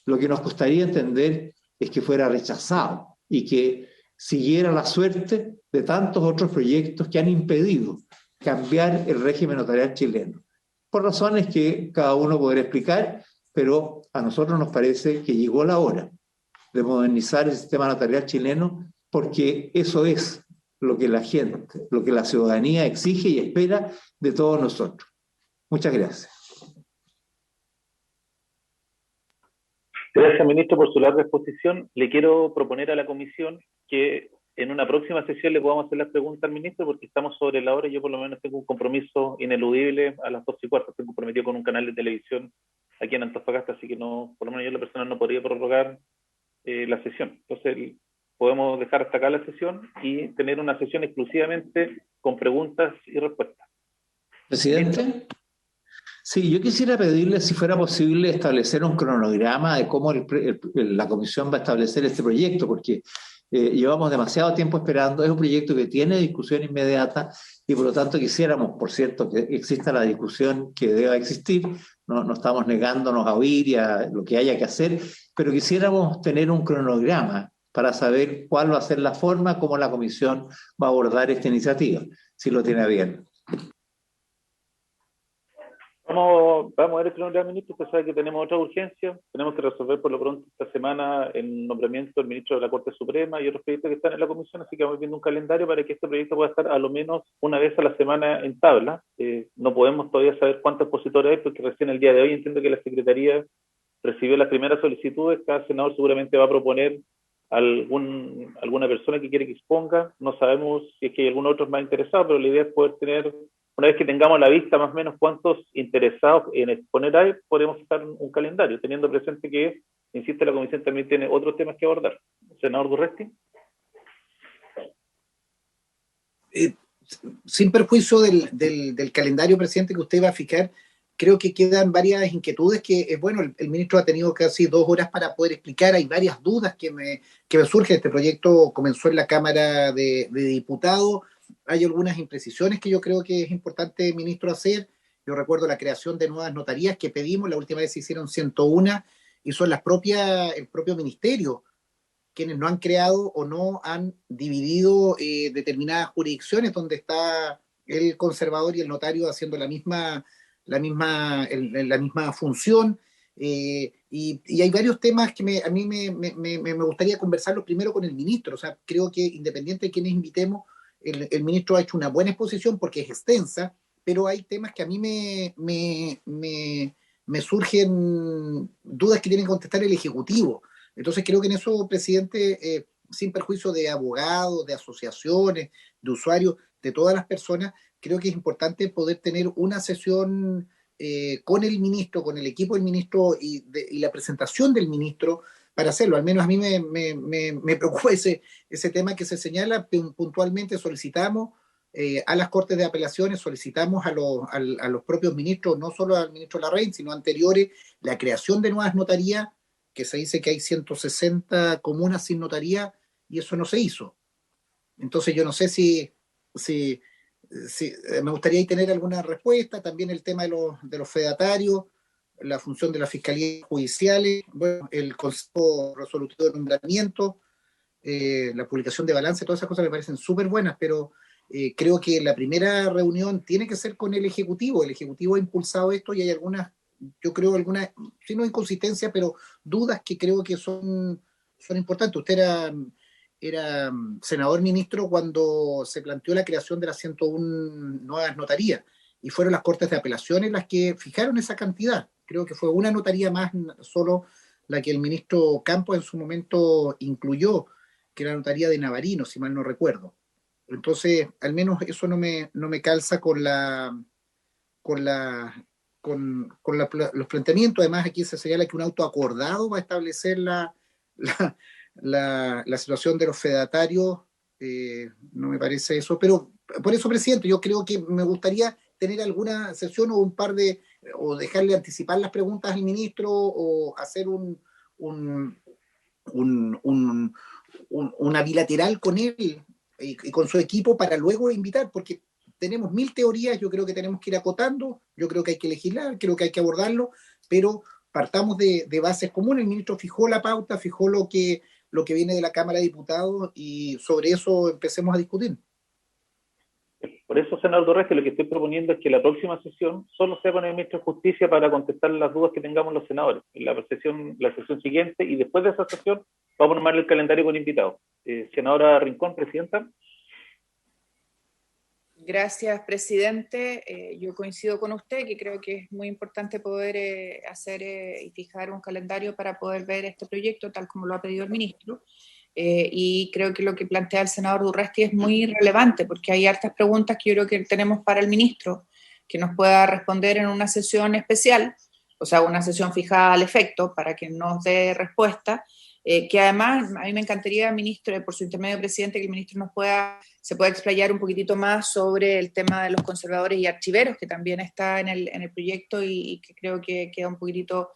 [SPEAKER 5] Lo que nos costaría entender es que fuera rechazado y que siguiera la suerte de tantos otros proyectos que han impedido cambiar el régimen notarial chileno, por razones que cada uno podrá explicar, pero a nosotros nos parece que llegó la hora de modernizar el sistema notarial chileno, porque eso es lo que la gente, lo que la ciudadanía exige y espera de todos nosotros. Muchas gracias.
[SPEAKER 1] Gracias, ministro, por su larga exposición. Le quiero proponer a la comisión que en una próxima sesión le podamos hacer las preguntas al ministro, porque estamos sobre la hora y yo por lo menos tengo un compromiso ineludible a las 2:15. Estoy comprometido con un canal de televisión aquí en Antofagasta, así que no, por lo menos yo la persona no podría prorrogar la sesión. Entonces podemos dejar hasta acá la sesión y tener una sesión exclusivamente con preguntas y respuestas.
[SPEAKER 5] Presidente. Sí, yo quisiera pedirle si fuera posible establecer un cronograma de cómo la comisión va a establecer este proyecto, porque llevamos demasiado tiempo esperando. Es un proyecto que tiene discusión inmediata y por lo tanto quisiéramos, por cierto, que exista la discusión que deba existir. No estamos negándonos a oír y a lo que haya que hacer, pero quisiéramos tener un cronograma para saber cuál va a ser la forma, cómo la comisión va a abordar esta iniciativa, si lo tiene bien.
[SPEAKER 1] Vamos a ver el cronograma, ministro. Usted sabe que tenemos otra urgencia. Tenemos que resolver por lo pronto esta semana el nombramiento del ministro de la Corte Suprema y otros proyectos que están en la comisión, así que vamos viendo un calendario para que este proyecto pueda estar a lo menos una vez a la semana en tabla. No podemos todavía saber cuántos expositores hay, porque recién el día de hoy entiendo que la Secretaría recibió las primeras solicitudes. Cada senador seguramente va a proponer alguna persona que quiere que exponga. No sabemos si es que hay algún otro más interesado, pero la idea es poder tener, una vez que tengamos a la vista más o menos cuántos interesados en exponer hay, podemos sacar un calendario, teniendo presente que, insisto, la comisión también tiene otros temas que abordar. Senador Durresti.
[SPEAKER 3] Sin perjuicio del calendario, presidente, que usted va a fijar, creo que quedan varias inquietudes que, bueno, el ministro ha tenido casi 2 horas para poder explicar. Hay varias dudas que me surgen. Este proyecto comenzó en la Cámara de Diputados. Hay algunas imprecisiones que yo creo que es importante, ministro, hacer. Yo recuerdo la creación de nuevas notarías que pedimos. La última vez se hicieron 101 y son el propio ministerio quienes no han creado o no han dividido determinadas jurisdicciones donde está el conservador y el notario haciendo la misma función. Y hay varios temas que a mí me gustaría conversarlos primero con el ministro. O sea, creo que independiente de quienes invitemos, el ministro ha hecho una buena exposición porque es extensa, pero hay temas que a mí me surgen dudas que tiene que contestar el Ejecutivo. Entonces creo que en eso, presidente, sin perjuicio de abogados, de asociaciones, de usuarios, de todas las personas, creo que es importante poder tener una sesión con el ministro, con el equipo del ministro y la presentación del ministro para hacerlo. Al menos a mí me preocupa ese tema que se señala puntualmente. Solicitamos a las Cortes de Apelaciones, solicitamos a los propios ministros, no solo al ministro Larraín, sino anteriores, la creación de nuevas notarías, que se dice que hay 160 comunas sin notaría, y eso no se hizo. Entonces yo no sé si me gustaría ahí tener alguna respuesta, también el tema de los fedatarios, la función de las fiscalías judiciales, bueno, el Consejo Resolutivo de Nombramiento, la publicación de balance, todas esas cosas me parecen súper buenas, pero creo que la primera reunión tiene que ser con el Ejecutivo ha impulsado esto y hay algunas, yo creo algunas, si no inconsistencias, pero dudas que creo que son importantes. Usted era senador ministro cuando se planteó la creación de las 101 nuevas notarías y fueron las Cortes de Apelaciones las que fijaron esa cantidad. Creo que fue una notaría más solo la que el ministro Campos en su momento incluyó, que era la notaría de Navarino, si mal no recuerdo. Entonces, al menos eso no me calza con con los planteamientos. Además, aquí se señala que un auto acordado va a establecer la, la situación de los fedatarios. No me parece eso, pero por eso, presidente, yo creo que me gustaría tener alguna sesión o un par de, o dejarle anticipar las preguntas al ministro o hacer un, un, una bilateral con él y con su equipo para luego invitar, porque tenemos mil teorías, yo creo que tenemos que ir acotando, yo creo que hay que legislar, creo que hay que abordarlo, pero partamos de bases comunes. El ministro fijó la pauta, fijó lo que viene de la Cámara de Diputados y sobre eso empecemos a discutir.
[SPEAKER 1] Por eso, senador Durresti, lo que estoy proponiendo es que la próxima sesión solo sea con el ministro de Justicia para contestar las dudas que tengamos los senadores. En la sesión siguiente y después de esa sesión vamos a armar el calendario con invitados. Senadora Rincón, presidenta.
[SPEAKER 4] Gracias, presidente. Yo coincido con usted, que creo que es muy importante poder hacer y fijar un calendario para poder ver este proyecto, tal como lo ha pedido el ministro. Y creo que lo que plantea el senador Durresti es muy relevante, porque hay hartas preguntas que yo creo que tenemos para el ministro, que nos pueda responder en una sesión especial, o sea, una sesión fijada al efecto, para que nos dé respuesta. Que además a mí me encantaría, ministro, por su intermedio, presidente, que el ministro se pueda explayar un poquitito más sobre el tema de los conservadores y archiveros, que también está en el proyecto y que creo que queda un poquitito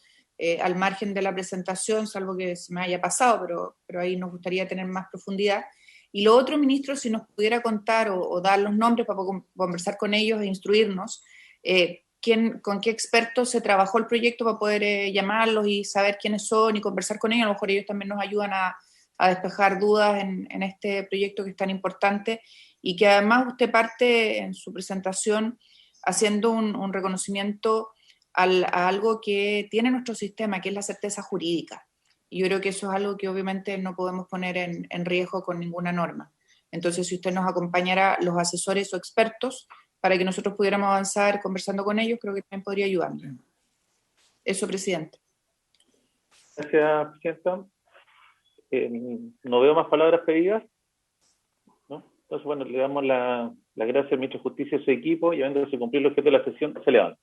[SPEAKER 4] al margen de la presentación, salvo que se me haya pasado, pero ahí nos gustaría tener más profundidad. Y lo otro, ministro, si nos pudiera contar o dar los nombres para conversar con ellos e instruirnos, con qué expertos se trabajó el proyecto para poder llamarlos y saber quiénes son y conversar con ellos. A lo mejor ellos también nos ayudan a despejar dudas en este proyecto que es tan importante y que además usted parte en su presentación haciendo un reconocimiento a algo que tiene nuestro sistema, que es la certeza jurídica. Y yo creo que eso es algo que obviamente no podemos poner en riesgo con ninguna norma. Entonces, si usted nos acompañara, los asesores o expertos, para que nosotros pudiéramos avanzar conversando con ellos, creo que también podría ayudarnos. Eso, presidente.
[SPEAKER 1] Gracias, presidenta. No veo más palabras pedidas, ¿no? Entonces, bueno, le damos la gracia al ministro de Justicia y a su equipo, y habiéndose cumplido el objeto de la sesión, se levanta.